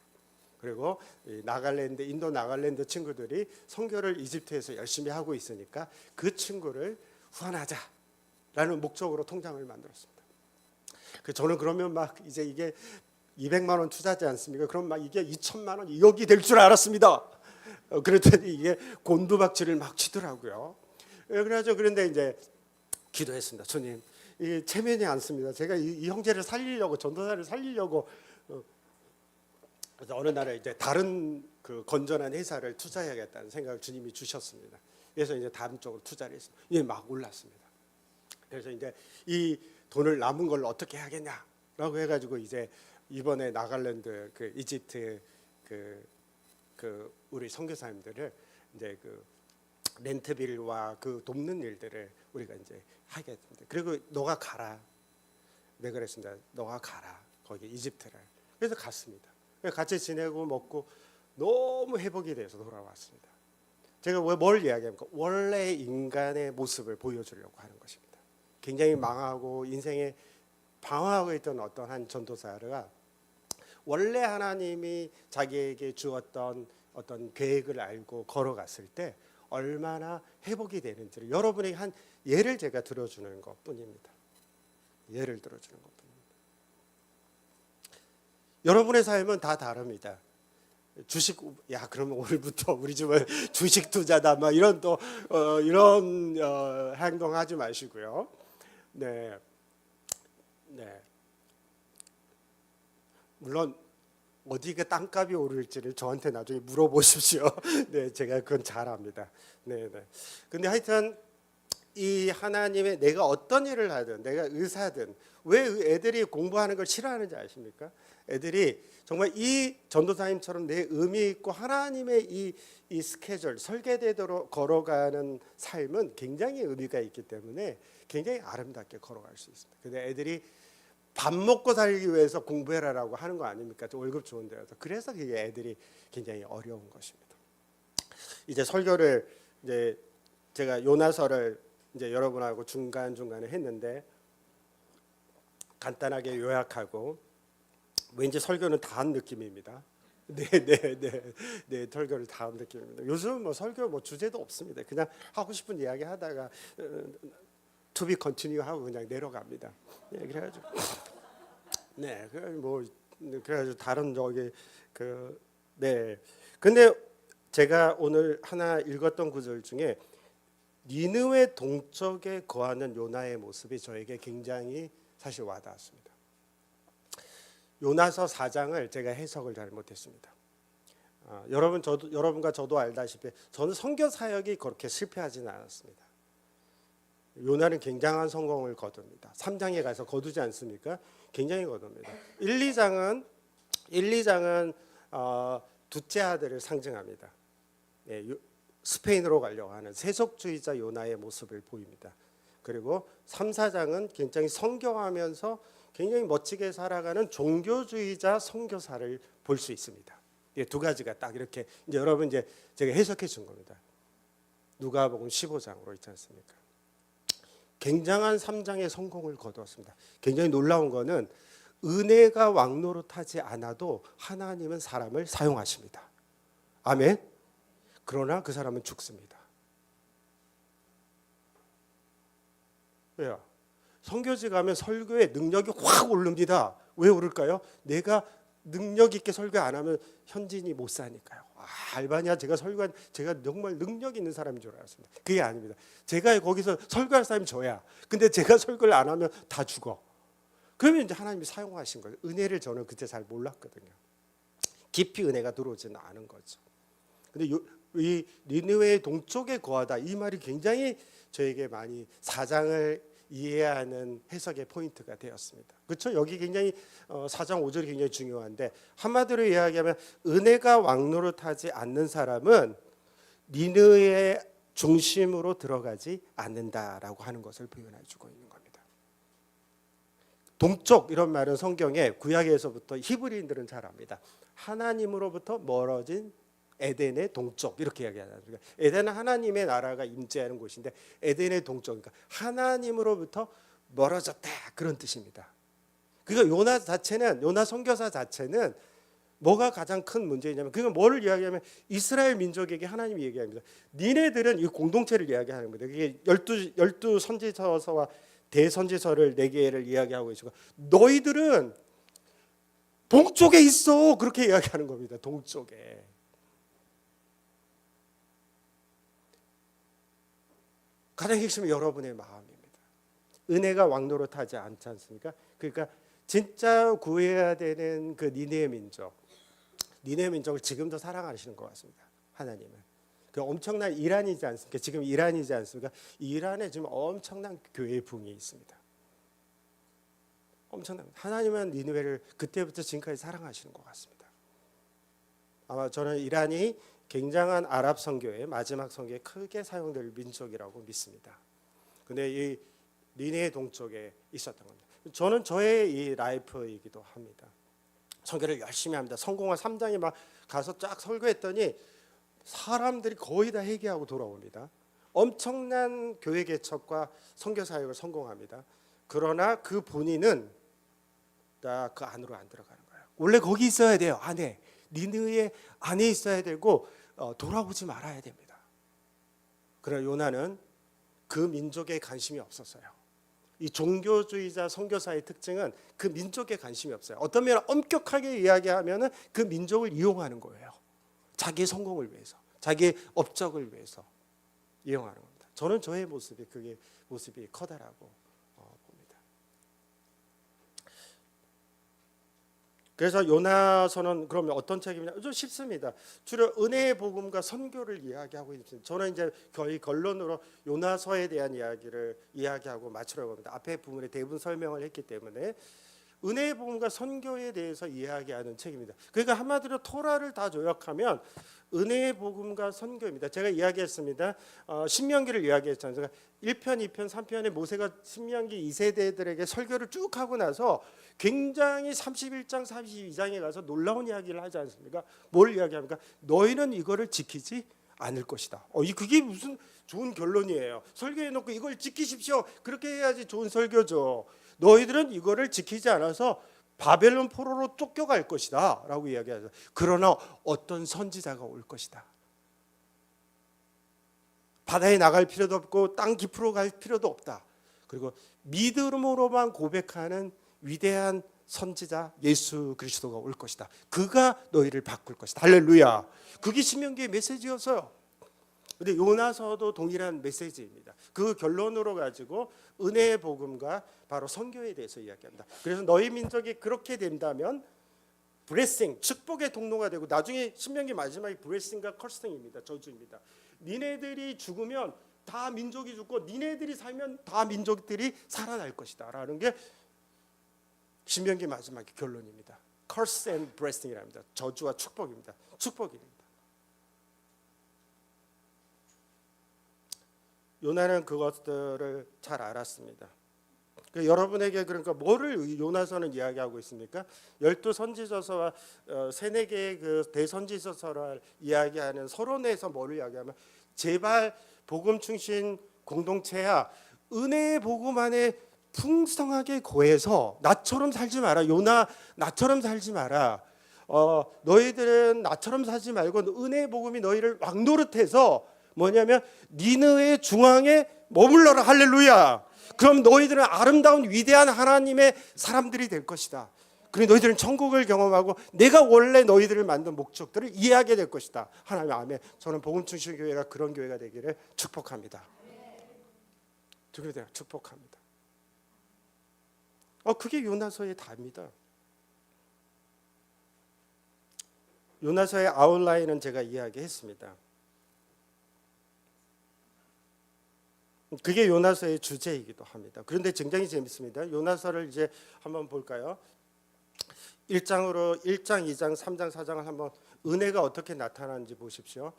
A: 그리고 나갈랜드 인도 나갈랜드 친구들이 선교를 이집트에서 열심히 하고 있으니까 그 친구를 후원하자라는 목적으로 통장을 만들었습니다. 저는 그러면 막 이제 이게 200만 원 투자하지 않습니까? 그럼 막 이게 2천만 원 2억이 될 줄 알았습니다. 그랬더니 이게 곤두박질을 막 치더라고요. 그래가지고 그런데 이제 기도했습니다. 주님, 이 체면이 않습니다. 제가 이 형제를 살리려고, 전도사를 살리려고 그래서 어느 날에 이제 다른 그 건전한 회사를 투자해야겠다는 생각을 주님이 주셨습니다. 그래서 이제 다른 쪽으로 투자를 했습니다. 이게 막 올랐습니다. 그래서 이제 이 돈을 남은 걸로 어떻게 하겠냐라고 해가지고 이제 이번에 나갈랜드 그 이집트 그 우리 선교사님들을 이제 그 렌트빌과 그 돕는 일들을 우리가 이제 하겠습니다. 그리고 너가 가라. 네, 그랬습니다. 너가 가라. 거기 이집트를. 그래서 갔습니다. 같이 지내고 먹고 너무 회복이 돼서 돌아왔습니다. 제가 뭘 이야기합니까? 원래 인간의 모습을 보여주려고 하는 것입니다. 굉장히 망하고 인생에 방황하고 있던 어떤 한 전도사가 원래 하나님이 자기에게 주었던 어떤 계획을 알고 걸어갔을 때 얼마나 회복이 되는지를 여러분에게 한 예를 제가 들어주는 것뿐입니다. 예를 들어주는 것뿐입니다. 여러분의 삶은 다 다릅니다. 주식, 야 그러면 오늘부터 우리 집은 주식 투자다 막 이런 또 이런 행동하지 마시고요. 네. 물론 어디가 땅값이 오를지를 저한테 나중에 물어보십시오. 네, 제가 그건 잘 압니다. 네. 근데 하여튼 이 하나님의 내가 어떤 일을 하든 내가 의사든 왜 애들이 공부하는 걸 싫어하는지 아십니까? 애들이 정말 이 전도사님처럼 내 의미 있고 하나님의 이 스케줄 설계되도록 걸어가는 삶은 굉장히 의미가 있기 때문에 굉장히 아름답게 걸어갈 수 있습니다. 근데 애들이 밥 먹고 살기 위해서 공부해라라고 하는 거 아닙니까? 월급 좋은 데여서. 그래서 그게 애들이 굉장히 어려운 것입니다. 이제 설교를 이제 제가 요나서를 이제 여러분하고 중간중간에 했는데 간단하게 요약하고 왠지 설교는 다 한 느낌입니다. 네, 설교를 다 한 느낌입니다. 요즘 뭐 설교 뭐 주제도 없습니다. 그냥 하고 싶은 이야기 하다가 to be continue 하고 그냥 내려갑니다. 네, 그래가지고 그래가지고 다른 저기 근데 제가 오늘 하나 읽었던 구절 중에 니느웨 동쪽에 거하는 요나의 모습이 저에게 굉장히 사실 와닿았습니다. 요나서 4장을 제가 해석을 잘 못했습니다. 여러분과 저도 알다시피 저는 선교 사역이 그렇게 실패하지는 않았습니다. 요나는 굉장한 성공을 거둡니다. 3장에 가서 거두지 않습니까? 굉장히 거둡니다. 1, 2장은 둘째 아들을 상징합니다. 스페인으로 가려고 하는 세속주의자 요나의 모습을 보입니다. 그리고 3, 4장은 굉장히 성경하면서 굉장히 멋지게 살아가는 종교주의자 선교사를 볼 수 있습니다. 두 가지가 딱 이렇게 이제 여러분 이제 제가 해석해 준 겁니다. 누가복음 15장으로 있지 않습니까? 굉장한 3장의 성공을 거두었습니다. 굉장히 놀라운 거는 은혜가 왕노릇하지 않아도 하나님은 사람을 사용하십니다. 아멘. 그러나 그 사람은 죽습니다. 왜요? 선교지 가면 설교의 능력이 확 오릅니다. 왜 오를까요? 내가 능력 있게 설교 안 하면 현지인이 못 사니까요. 알바니아 제가 정말 능력 있는 사람인 줄 알았습니다. 그게 아닙니다. 제가 거기서 설교할 사람이 저야. 근데 제가 설교를 안 하면 다 죽어. 그러면 이제 하나님이 사용하신 거예요. 은혜를 저는 그때 잘 몰랐거든요. 깊이 은혜가 들어오지는 않은 거죠. 근데 이 니느웨의 동쪽에 거하다 이 말이 굉장히 저에게 많이 4장을 이해하는 해석의 포인트가 되었습니다. 그렇죠? 여기 굉장히 4장 5절이 굉장히 중요한데 한마디로 이야기하면 은혜가 왕노릇하지 않는 사람은 니느웨의 중심으로 들어가지 않는다라고 하는 것을 표현해 주고 있는 겁니다. 동쪽 이런 말은 성경에 구약에서부터 히브리인들은 잘 압니다. 하나님으로부터 멀어진 에덴의 동쪽 이렇게 이야기하잖아요. 에덴은 하나님의 나라가 임재하는 곳인데 에덴의 동쪽, 그러니까 하나님으로부터 멀어졌다 그런 뜻입니다. 그러니까 요나 선교사 자체는 뭐가 가장 큰 문제냐면 그건 뭐를 이야기하면 이스라엘 민족에게 하나님이 얘기합니다. 니네들은 이 공동체를 이야기하는 겁니다. 그게 12 선지서와 대선지서를 4개를 이야기하고 있고 너희들은 동쪽에 있어 그렇게 이야기하는 겁니다. 동쪽에. 가장 핵심은 여러분의 마음입니다. 은혜가 왕노릇하지 않지 않습니까? 그러니까 진짜 구해야 되는 그 니느웨 민족을 지금도 사랑하시는 것 같습니다. 하나님은. 그 엄청난 이란이지 않습니까? 지금 이란이지 않습니까? 이란에 지금 엄청난 교회 붕이 있습니다. 엄청난. 하나님은 니느웨를 그때부터 지금까지 사랑하시는 것 같습니다. 아마 저는 이란이 굉장한 아랍 선교의 마지막 선교에 크게 사용될 민족이라고 믿습니다. 근데 이 니느웨 동쪽에 있었던 겁니다. 저는 저의 이 라이프이기도 합니다. 선교를 열심히 합니다. 성공한 3장에 막 가서 쫙 설교했더니 사람들이 거의 다 회개하고 돌아옵니다. 엄청난 교회 개척과 선교 사역을 성공합니다. 그러나 그 본인은 다 그 안으로 안 들어가는 거예요. 원래 거기 있어야 돼요. 안에 니느웨 안에 있어야 되고 돌아오지 말아야 됩니다. 그러나 요나는 그 민족에 관심이 없었어요. 이 종교주의자 선교사의 특징은 그 민족에 관심이 없어요. 어떤 면은 엄격하게 이야기하면은 그 민족을 이용하는 거예요. 자기의 성공을 위해서, 자기의 업적을 위해서 이용하는 겁니다. 저는 저의 모습이 그게 모습이 커다라고 봅니다. 그래서 요나서는 그러면 어떤 책임이냐? 좀 쉽습니다. 주로 은혜의 복음과 선교를 이야기하고 있습니다. 저는 이제 거의 결론으로 요나서에 대한 이야기를 이야기하고 마치려고 합니다. 앞에 부분에 대부분 설명을 했기 때문에 은혜의 복음과 선교에 대해서 이야기하는 책입니다. 그러니까 한마디로 토라를 다 조약하면 은혜의 복음과 선교입니다. 제가 이야기했습니다. 신명기를 이야기했잖아요. 1편, 2편, 3편에 모세가 신명기 2세대들에게 설교를 쭉 하고 나서 굉장히 31장, 32장에 가서 놀라운 이야기를 하지 않습니까? 뭘 이야기합니까? 너희는 이거를 지키지 않을 것이다. 그게 무슨 좋은 결론이에요. 설교해놓고 이걸 지키십시오. 그렇게 해야지 좋은 설교죠. 너희들은 이거를 지키지 않아서 바벨론 포로로 쫓겨갈 것이다 라고 이야기하죠. 그러나 어떤 선지자가 올 것이다. 바다에 나갈 필요도 없고 땅 깊으로 갈 필요도 없다. 그리고 믿음으로만 고백하는 위대한 선지자 예수 그리스도가 올 것이다. 그가 너희를 바꿀 것이다. 할렐루야. 그게 신명기의 메시지였어요. 근데 요나서도 동일한 메시지입니다. 그 결론으로 가지고 은혜의 복음과 바로 선교에 대해서 이야기합니다. 그래서 너희 민족이 그렇게 된다면 블레싱, 축복의 통로가 되고 나중에 신명기 마지막에 블레싱과 커스팅입니다. 저주입니다. 니네들이 죽으면 다 민족이 죽고 니네들이 살면 다 민족들이 살아날 것이다 라는 게 신명기 마지막의 결론입니다. curse and blessing이랍니다. 저주와 축복입니다. 축복입니다. 요나는 그것들을 잘 알았습니다. 여러분에게 그러니까 뭐를 요나서는 이야기하고 있습니까? 12선지서서와 3-4개의 그 대선지서서를 이야기하는 서론에서 뭐를 이야기하면 제발 복음 충신 공동체야 은혜의 복음 안에 풍성하게 거해서 나처럼 살지 마라. 요나 나처럼 살지 마라. 너희들은 나처럼 살지 말고 은혜의 복음이 너희를 왕노릇해서 뭐냐면 니느웨 중앙에 머물러라. 할렐루야. 그럼 너희들은 아름다운 위대한 하나님의 사람들이 될 것이다. 그리고 너희들은 천국을 경험하고 내가 원래 너희들을 만든 목적들을 이해하게 될 것이다. 하나님 아멘. 저는 복음충신교회가 그런 교회가 되기를 축복합니다. 축복합니다. 그게 요나서의 답입니다. 요나서의 아웃라인은 제가 이야기했습니다. 그게 요나서의 주제이기도 합니다. 그런데 굉장히 재밌습니다. 요나서를 이제 한번 볼까요? 1장, 2장, 3장, 4장을 한번 은혜가 어떻게 나타나는지 보십시오.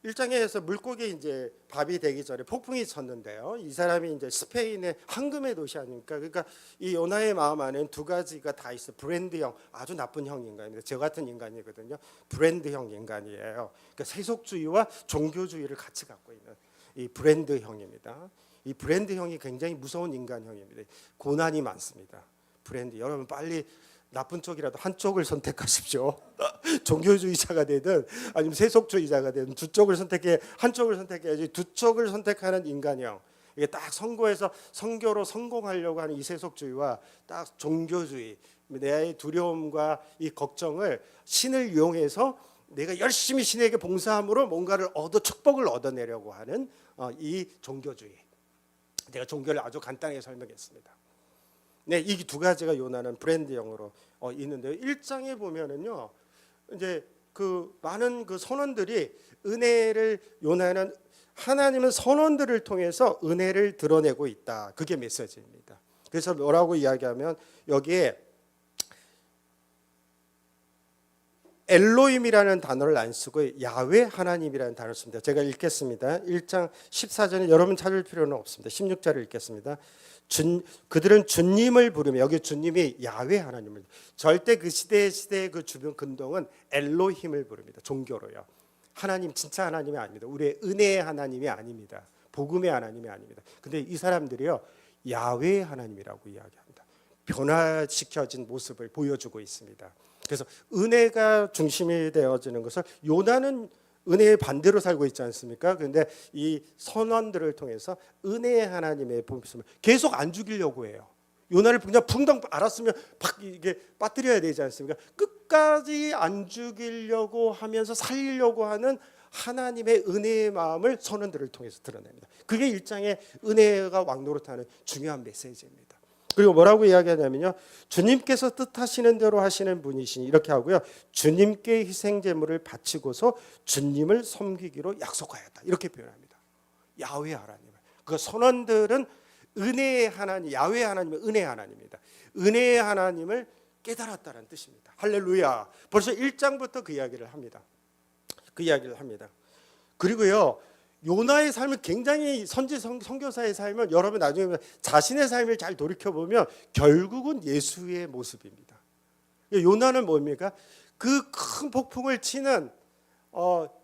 A: 1장에서 물고기 이제 밥이 되기 전에 폭풍이 쳤는데요. 이 사람이 이제 스페인의 황금의 도시 아닙니까? 그러니까 이 요나의 마음 안에는 두 가지가 다 있어. 브랜드형, 아주 나쁜 형 인간입니다. 저 같은 인간이거든요. 브랜드형 인간이에요. 그러니까 세속주의와 종교주의를 같이 갖고 있는 이 브랜드형입니다. 이 브랜드형이 굉장히 무서운 인간형입니다. 고난이 많습니다. 브랜드. 여러분 빨리 나쁜 쪽이라도 한쪽을 선택하십시오. 종교주의자가 되든 아니면 세속주의자가 되든 두 쪽을 선택해 한쪽을 선택해야지. 두 쪽을 선택하는 인간형. 이게 딱 선거에서 선교로 성공하려고 하는 이 세속주의와 딱 종교주의, 내 두려움과 이 걱정을 신을 이용해서 내가 열심히 신에게 봉사함으로 뭔가를 축복을 얻어내려고 하는 이 종교주의. 제가 종교를 아주 간단하게 설명했습니다. 네, 이 두 가지가 요나는 브랜드형으로 있는데요. 1장에 보면은요, 이제 그 많은 그 선원들이 은혜를 요나는 하나님은 선원들을 통해서 은혜를 드러내고 있다. 그게 메시지입니다. 그래서 뭐라고 이야기하면 여기에 엘로힘이라는 단어를 안 쓰고 야훼 하나님이라는 단어를 씁니다. 제가 읽겠습니다. 1장 14절에 여러분 찾을 필요는 없습니다. 16절을 읽겠습니다. 그들은 주님을 부르며, 여기 주님이 야훼 하나님을, 절대 그 시대의 그 주변 근동은 엘로힘을 부릅니다. 종교로요. 하나님, 진짜 하나님이 아닙니다. 우리의 은혜의 하나님이 아닙니다. 복음의 하나님이 아닙니다. 근데 이 사람들이요, 야훼 하나님이라고 이야기합니다. 변화시켜진 모습을 보여주고 있습니다. 그래서 은혜가 중심이 되어지는 것을, 요나는 은혜의 반대로 살고 있지 않습니까? 그런데 이 선원들을 통해서 은혜의 하나님의 모습을 계속 안 죽이려고 해요. 요나를 그냥 붕당 알았으면 이게 빠뜨려야 되지 않습니까? 끝까지 안 죽이려고 하면서 살리려고 하는 하나님의 은혜의 마음을 선원들을 통해서 드러냅니다. 그게 일장의 은혜가 왕노릇하는 중요한 메시지입니다. 그리고 뭐라고 이야기하냐면요, 주님께서 뜻하시는 대로 하시는 분이시니, 이렇게 하고요, 주님께 희생제물을 바치고서 주님을 섬기기로 약속하였다, 이렇게 표현합니다. 야훼 하나님을. 그 선원들은 은혜의 하나님, 야훼 하나님은 은혜의 하나님입니다. 은혜의 하나님을 깨달았다는 뜻입니다. 할렐루야. 벌써 1장부터 그 이야기를 합니다. 그리고요, 요나의 삶은 굉장히 선교사의 삶은, 여러분 나중에 자신의 삶을 잘 돌이켜보면 결국은 예수의 모습입니다. 요나는 뭡니까? 그 큰 폭풍을 치는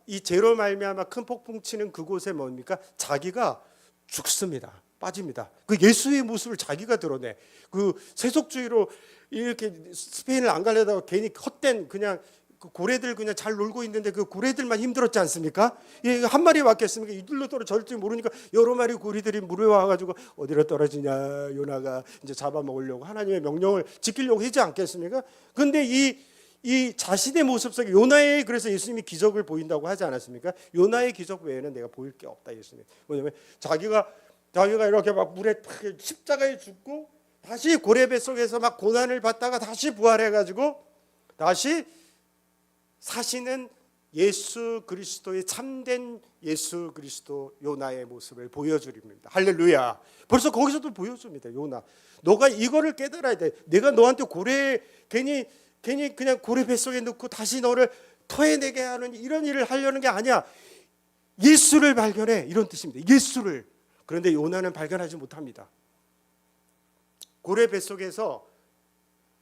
A: 이 죄로 말미암아 큰 폭풍 치는 그곳에 뭡니까? 자기가 죽습니다. 빠집니다. 그 예수의 모습을 자기가 드러내. 그 세속주의로 이렇게 스페인을 안 가려다가 괜히 헛된 그냥 그 고래들 그냥 잘 놀고 있는데 그 고래들만 힘들었지 않습니까? 한 마리 왔겠습니까? 이들로 떨어질 줄 모르니까 여러 마리 고리들이 물에 와가지고 어디로 떨어지냐, 요나가 이제 잡아먹으려고 하나님의 명령을 지키려고 하지 않겠습니까? 근데 이 자신의 모습 속에 요나의, 그래서 예수님이 기적을 보인다고 하지 않았습니까? 요나의 기적 외에는 내가 보일 게 없다, 예수님. 뭐냐면 자기가 이렇게 막 물에 십자가에 죽고 다시 고래배 속에서 막 고난을 받다가 다시 부활해가지고 다시 사시는 예수 그리스도의 참된 예수 그리스도 요나의 모습을 보여주립니다. 할렐루야. 벌써 거기서도 보여줍니다. 요나, 너가 이거를 깨달아야 돼. 내가 너한테 괜히 그냥 고래 뱃속에 넣고 다시 너를 토해내게 하는 이런 일을 하려는 게 아니야. 예수를 발견해, 이런 뜻입니다. 예수를. 그런데 요나는 발견하지 못합니다. 고래 뱃속에서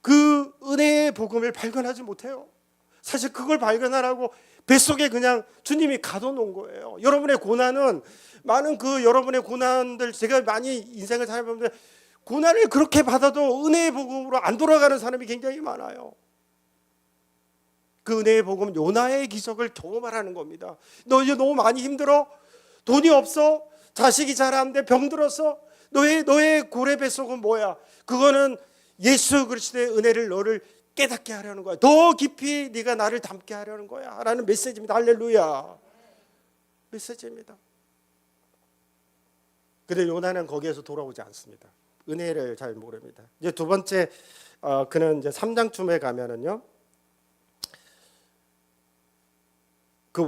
A: 그 은혜의 복음을 발견하지 못해요. 사실 그걸 발견하라고 뱃속에 그냥 주님이 가둬놓은 거예요. 여러분의 고난은, 많은 그 여러분의 고난들, 제가 많이 인생을 살아보는데 고난을 그렇게 받아도 은혜의 복음으로 안 돌아가는 사람이 굉장히 많아요. 그 은혜의 복음은 요나의 기적을 경험하라는 겁니다. 너 이제 너무 많이 힘들어? 돈이 없어? 자식이 잘 안 돼? 병들었어? 너의 고래 뱃속은 뭐야? 그거는 예수 그리스도의 은혜를 너를 깨닫게 하려는 거야. 더 깊이 네가 나를 닮게 하려는 거야 라는 메시지입니다. 할렐루야. 메시지입니다. 근데 요나는 거기에서 돌아오지 않습니다. 은혜를 잘 모릅니다. 이제 두 번째, 그는 이제 3장쯤에 가면은요, 그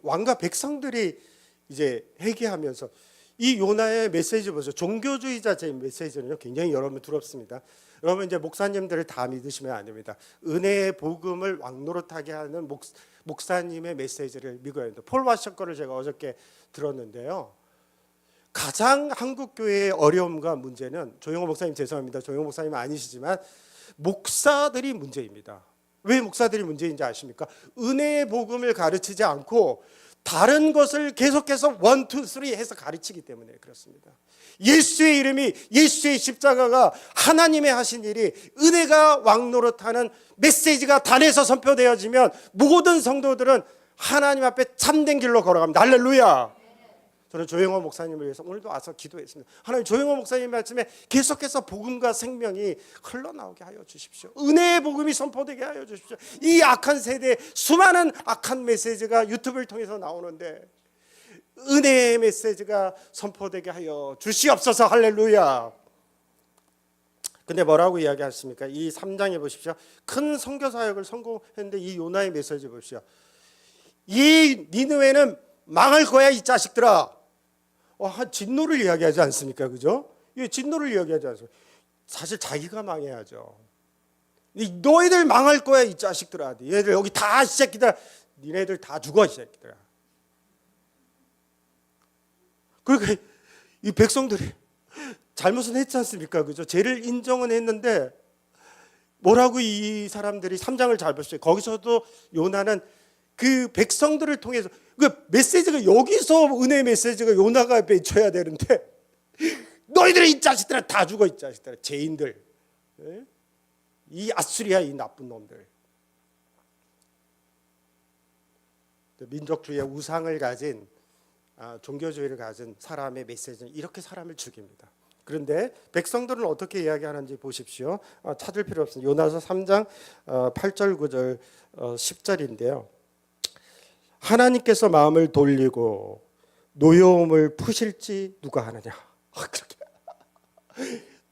A: 왕과 백성들이 이제 회개하면서, 이 요나의 메시지 보세요. 종교주의자의 메시지는요, 굉장히 여러분 두렵습니다. 여러분 이제 목사님들을 다 믿으시면 안 됩니다. 은혜의 복음을 왕노릇하게 하는 목사님의 메시지를 믿어야 합니다. 폴 와셔 거를 제가 어저께 들었는데요, 가장 한국 교회의 어려움과 문제는, 조영호 목사님 죄송합니다. 조영호 목사님 아니시지만 목사들이 문제입니다. 왜 목사들이 문제인지 아십니까? 은혜의 복음을 가르치지 않고 다른 것을 계속해서 1, 2, 3 해서 가르치기 때문에 그렇습니다. 예수의 이름이, 예수의 십자가가 하나님의 하신 일이, 은혜가 왕노릇하는 메시지가 단에서 선포되어지면 모든 성도들은 하나님 앞에 참된 길로 걸어갑니다. 할렐루야. 저는 조영호 목사님을 위해서 오늘도 와서 기도했습니다. 하나님, 조영호 목사님 말씀에 계속해서 복음과 생명이 흘러나오게 하여 주십시오. 은혜의 복음이 선포되게 하여 주십시오. 이 악한 세대에 수많은 악한 메시지가 유튜브를 통해서 나오는데 은혜의 메시지가 선포되게 하여 주시옵소서. 할렐루야. 근데 뭐라고 이야기하십니까? 이 3장에 보십시오. 큰 선교 사역을 성공했는데 이 요나의 메시지 보십시오. 이 니느웨는 망할 거야 이 자식들아. 진노를 이야기하지 않습니까? 그죠? 예, 진노를 이야기하지 않습니까? 사실 자기가 망해야죠. 너희들 망할 거야 이 자식들아. 얘들 여기 다 이 새끼들아. 니네들 다 죽어 이 새끼들아. 그러니까 이 백성들이 잘못은 했지 않습니까? 그죠? 죄를 인정은 했는데 뭐라고 이 사람들이 3장을 잘 보셨어요. 거기서도 요나는 그 백성들을 통해서 그 메시지가 여기서 은혜 메시지가 요나가 외쳐야 되는데 너희들은 이 자식들아 다 죽어 이 자식들아. 죄인들. 이 아수리아 이 나쁜 놈들. 민족주의의 우상을 가진 종교주의를 가진 사람의 메시지는 이렇게 사람을 죽입니다. 그런데 백성들은 어떻게 이야기하는지 보십시오. 찾을 필요 없습니다. 요나서 3장 8절 9절 10절인데요. 하나님께서 마음을 돌리고 노여움을 푸실지 누가 하느냐. 그렇게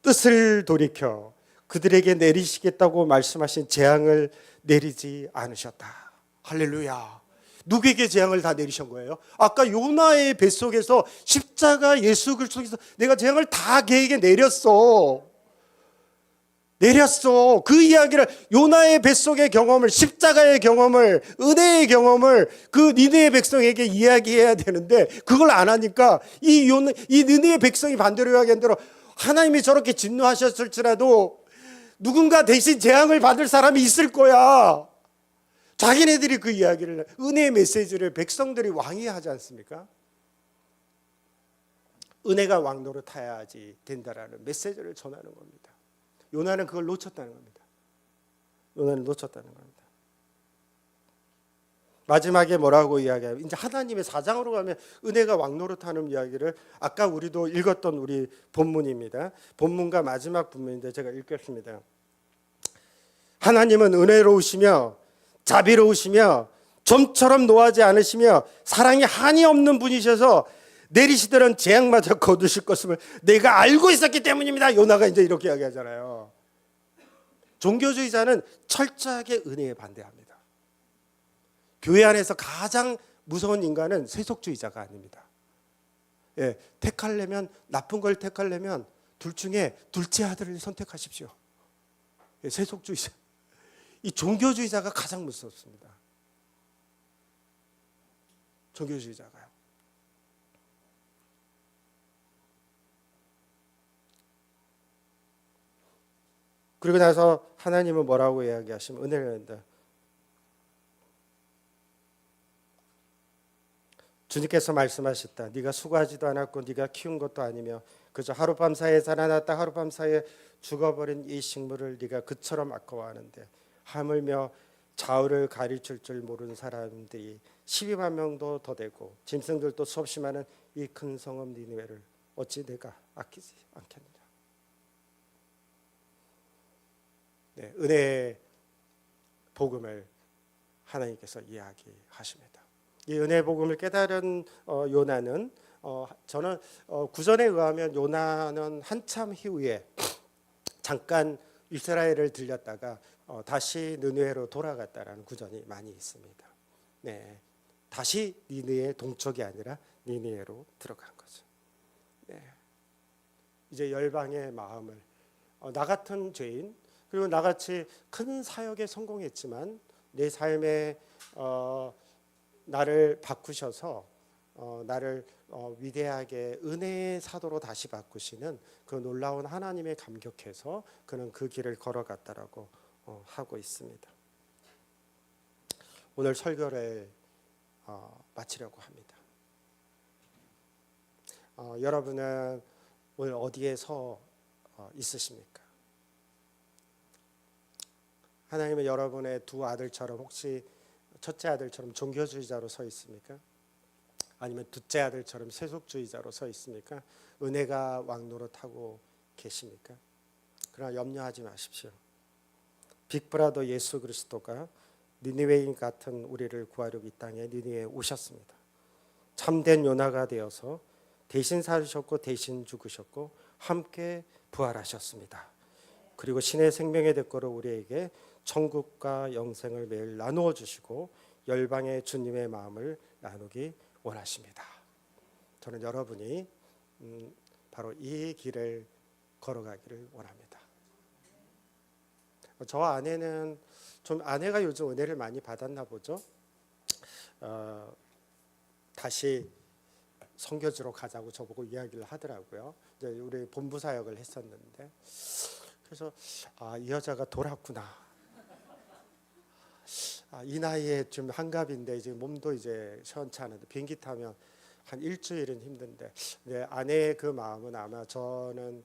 A: 뜻을 돌이켜 그들에게 내리시겠다고 말씀하신 재앙을 내리지 않으셨다. 할렐루야. 누구에게 재앙을 다 내리신 거예요? 아까 요나의 뱃속에서 십자가 예수 그리스도께서 내가 재앙을 다 걔에게 내렸어. 그 이야기를 요나의 뱃속의 경험을 십자가의 경험을 은혜의 경험을 그 니느웨 백성에게 이야기해야 되는데 그걸 안 하니까 이 니느웨 백성이 반대로 이야기한 대로 하나님이 저렇게 진노하셨을지라도 누군가 대신 재앙을 받을 사람이 있을 거야. 자기네들이 그 이야기를 은혜의 메시지를 백성들이 왕이하지 않습니까? 은혜가 왕노릇해야지 된다라는 메시지를 전하는 겁니다. 요나는 그걸 놓쳤다는 겁니다. 요나는 놓쳤다는 겁니다. 마지막에 뭐라고 이야기해요? 이제 하나님의 사장으로 가면 은혜가 왕노릇하는 이야기를 아까 우리도 읽었던 우리 본문입니다. 본문과 마지막 본문인데 제가 읽겠습니다. 하나님은 은혜로우시며 자비로우시며 좀처럼 노하지 않으시며 사랑이 한이 없는 분이셔서 내리시더란 재앙마저 거두실 것을 내가 알고 있었기 때문입니다. 요나가 이제 이렇게 이야기하잖아요. 종교주의자는 철저하게 은혜에 반대합니다. 교회 안에서 가장 무서운 인간은 세속주의자가 아닙니다. 예, 택하려면 나쁜 걸 택하려면 둘 중에 둘째 아들을 선택하십시오. 예, 세속주의자. 이 종교주의자가 가장 무섭습니다. 종교주의자가요. 그리고 나서 하나님은 뭐라고 이야기하시면 은혜를 한다. 주님께서 말씀하셨다. 네가 수고하지도 않았고 네가 키운 것도 아니며 그저 하룻밤 사이에 자라났다 하룻밤 사이에 죽어버린 이 식물을 네가 그처럼 아까워하는데 하물며 좌우를 가르칠 줄 모르는 사람들이 12만 명도 더 되고 짐승들도 수없이 많은 이 큰 성읍 니느웨를 어찌 내가 아끼지 않겠느냐. 네, 은혜의 복음을 하나님께서 이야기하십니다. 이 은혜의 복음을 깨달은 요나는 저는 구전에 의하면 요나는 한참 이후에 잠깐 이스라엘을 들렸다가 다시 느느웨로 돌아갔다라는 구전이 많이 있습니다. 네, 다시 니느웨 동쪽이 아니라 니느웨로 들어간 거죠. 네, 이제 열방의 마음을 나 같은 죄인 그리고 나같이 큰 사역에 성공했지만 내 삶에 나를 바꾸셔서 나를 위대하게 은혜의 사도로 다시 바꾸시는 그 놀라운 하나님에 감격해서 그는 그 길을 걸어갔다라고 하고 있습니다. 오늘 설교를 마치려고 합니다. 여러분은 오늘 어디에 서 있으십니까? 하나님은 여러분의 두 아들처럼 혹시 첫째 아들처럼 종교주의자로 서 있습니까? 아니면 둘째 아들처럼 세속주의자로 서 있습니까? 은혜가 왕노릇하고 계십니까? 그러나 염려하지 마십시오. 빅브라더 예수 그리스도가 니느웨인 같은 우리를 구하려고 이 땅에 니느웨에 오셨습니다. 참된 요나가 되어서 대신 사셨고 대신 죽으셨고 함께 부활하셨습니다. 그리고 신의 생명의 대가로 우리에게 천국과 영생을 매일 나누어 주시고 열방의 주님의 마음을 나누기 원하십니다. 저는 여러분이 바로 이 길을 걸어가기를 원합니다. 저 아내는 좀 아내가 요즘 은혜를 많이 받았나 보죠. 다시 선교지로 가자고 저보고 이야기를 하더라고요. 이제 우리 본부 사역을 했었는데 그래서 이 여자가 돌았구나. 이 나이에 좀 한갑인데 이제 몸도 이제 시원찮은데 비행기 타면 한 일주일은 힘든데 아내의 그 마음은 아마 저는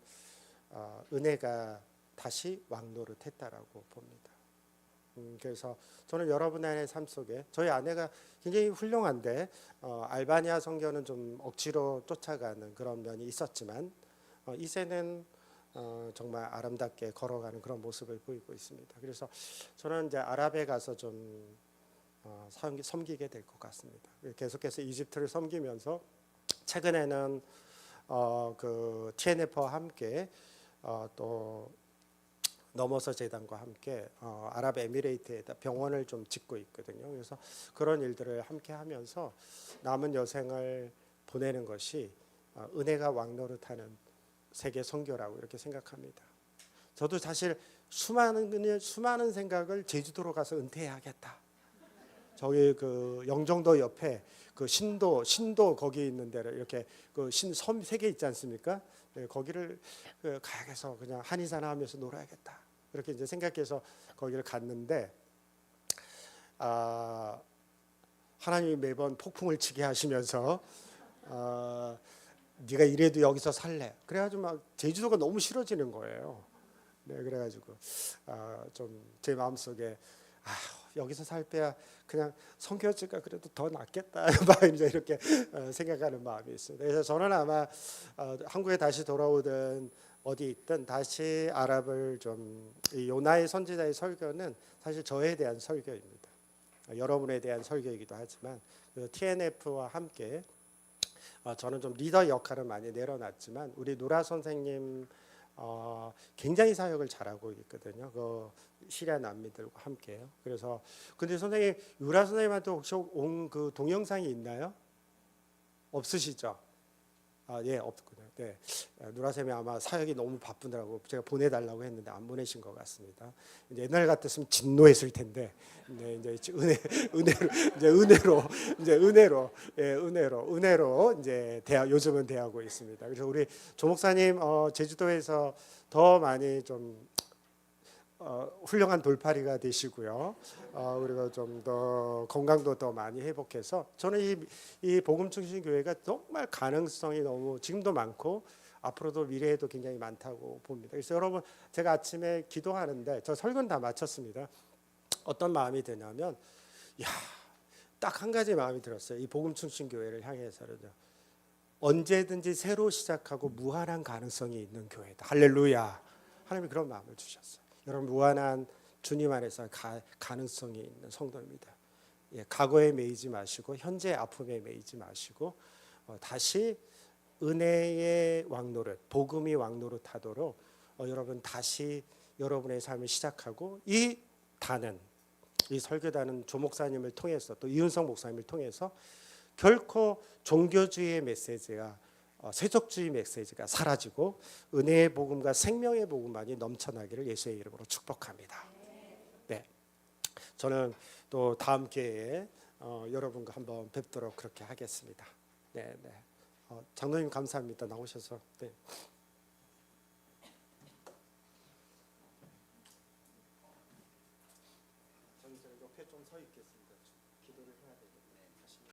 A: 은혜가 다시 왕노릇했다라고 봅니다. 그래서 저는 여러분의 삶 속에 저희 아내가 굉장히 훌륭한데 알바니아 선교는 좀 억지로 쫓아가는 그런 면이 있었지만 이제는 정말 아름답게 걸어가는 그런 모습을 보이고 있습니다. 그래서 저는 이제 아랍에 가서 좀 섬기게 될 것 같습니다. 계속해서 이집트를 섬기면서 최근에는 그 TNF와 함께 또 넘어서 재단과 함께 아랍에미레이트에다 병원을 좀 짓고 있거든요. 그래서 그런 일들을 함께 하면서 남은 여생을 보내는 것이 은혜가 왕노릇하는 세계 선교라고 이렇게 생각합니다. 저도 사실 수많은 생각을 제주도로 가서 은퇴해야겠다. 저기 그 영종도 옆에 그 신도 거기 있는 데를 이렇게 그 섬 세 개 있지 않습니까? 네, 거기를 가야겠어. 그냥 한의사나 하면서 놀아야겠다. 이렇게 이제 생각해서 거기를 갔는데 하나님이 매번 폭풍을 치게 하시면서 네가 이래도 여기서 살래. 그래가지고 막 제주도가 너무 싫어지는 거예요. 네, 그래가지고 좀 제 마음속에 여기서 살 빼야 그냥 선교지가 그래도 더 낫겠다. 막 이제 이렇게 생각하는 마음이 있습니다. 그래서 저는 아마 한국에 다시 돌아오든 어디 있든 다시 아랍을 좀 이 요나의 선지자의 설교는 사실 저에 대한 설교입니다. 여러분에 대한 설교이기도 하지만 TNF와 함께 저는 좀 리더 역할을 많이 내려놨지만 우리 누라 선생님 굉장히 사역을 잘하고 있거든요. 그 시리아 난민들과 함께요. 그래서 근데 선생님 누라 선생님한테 혹시 온 그 동영상이 있나요? 없으시죠? 예, 없군요. 네, 누라 쌤이 아마 사역이 너무 바쁘더라고 제가 보내달라고 했는데 안 보내신 것 같습니다. 이제 옛날 같았으면 진노했을 텐데, 네, 이제 은혜로 이제 요즘은 대하고 있습니다. 그래서 우리 조 목사님 제주도에서 더 많이 좀 훌륭한 돌파리가 되시고요. 그리고 좀 더 건강도 더 많이 회복해서 저는 이 복음중심 교회가 정말 가능성이 너무 지금도 많고 앞으로도 미래에도 굉장히 많다고 봅니다. 그래서 여러분 제가 아침에 기도하는데 저 설교는 다 마쳤습니다. 어떤 마음이 드냐면 딱 한 가지 마음이 들었어요. 이 복음중심 교회를 향해서는요. 언제든지 새로 시작하고 무한한 가능성이 있는 교회다. 할렐루야. 하나님이 그런 마음을 주셨어요. 여러분 무한한 주님 안에서 가능성이 있는 성도입니다. 과거에 매이지 마시고 현재 아픔에 매이지 마시고 다시 은혜의 왕노릇, 복음이 왕노릇하도록 여러분 다시 여러분의 삶을 시작하고 이 설교단은 조 목사님을 통해서 또 이윤성 목사님을 통해서 결코 종교주의의 메시지가 세속주의 메시지가 사라지고 은혜의 복음과 생명의 복음만이 넘쳐나기를 예수의 이름으로 축복합니다. 네, 저는 또 다음 기회에 여러분과 한번 뵙도록 그렇게 하겠습니다. 네. 장로님 감사합니다. 나오셔서. 네.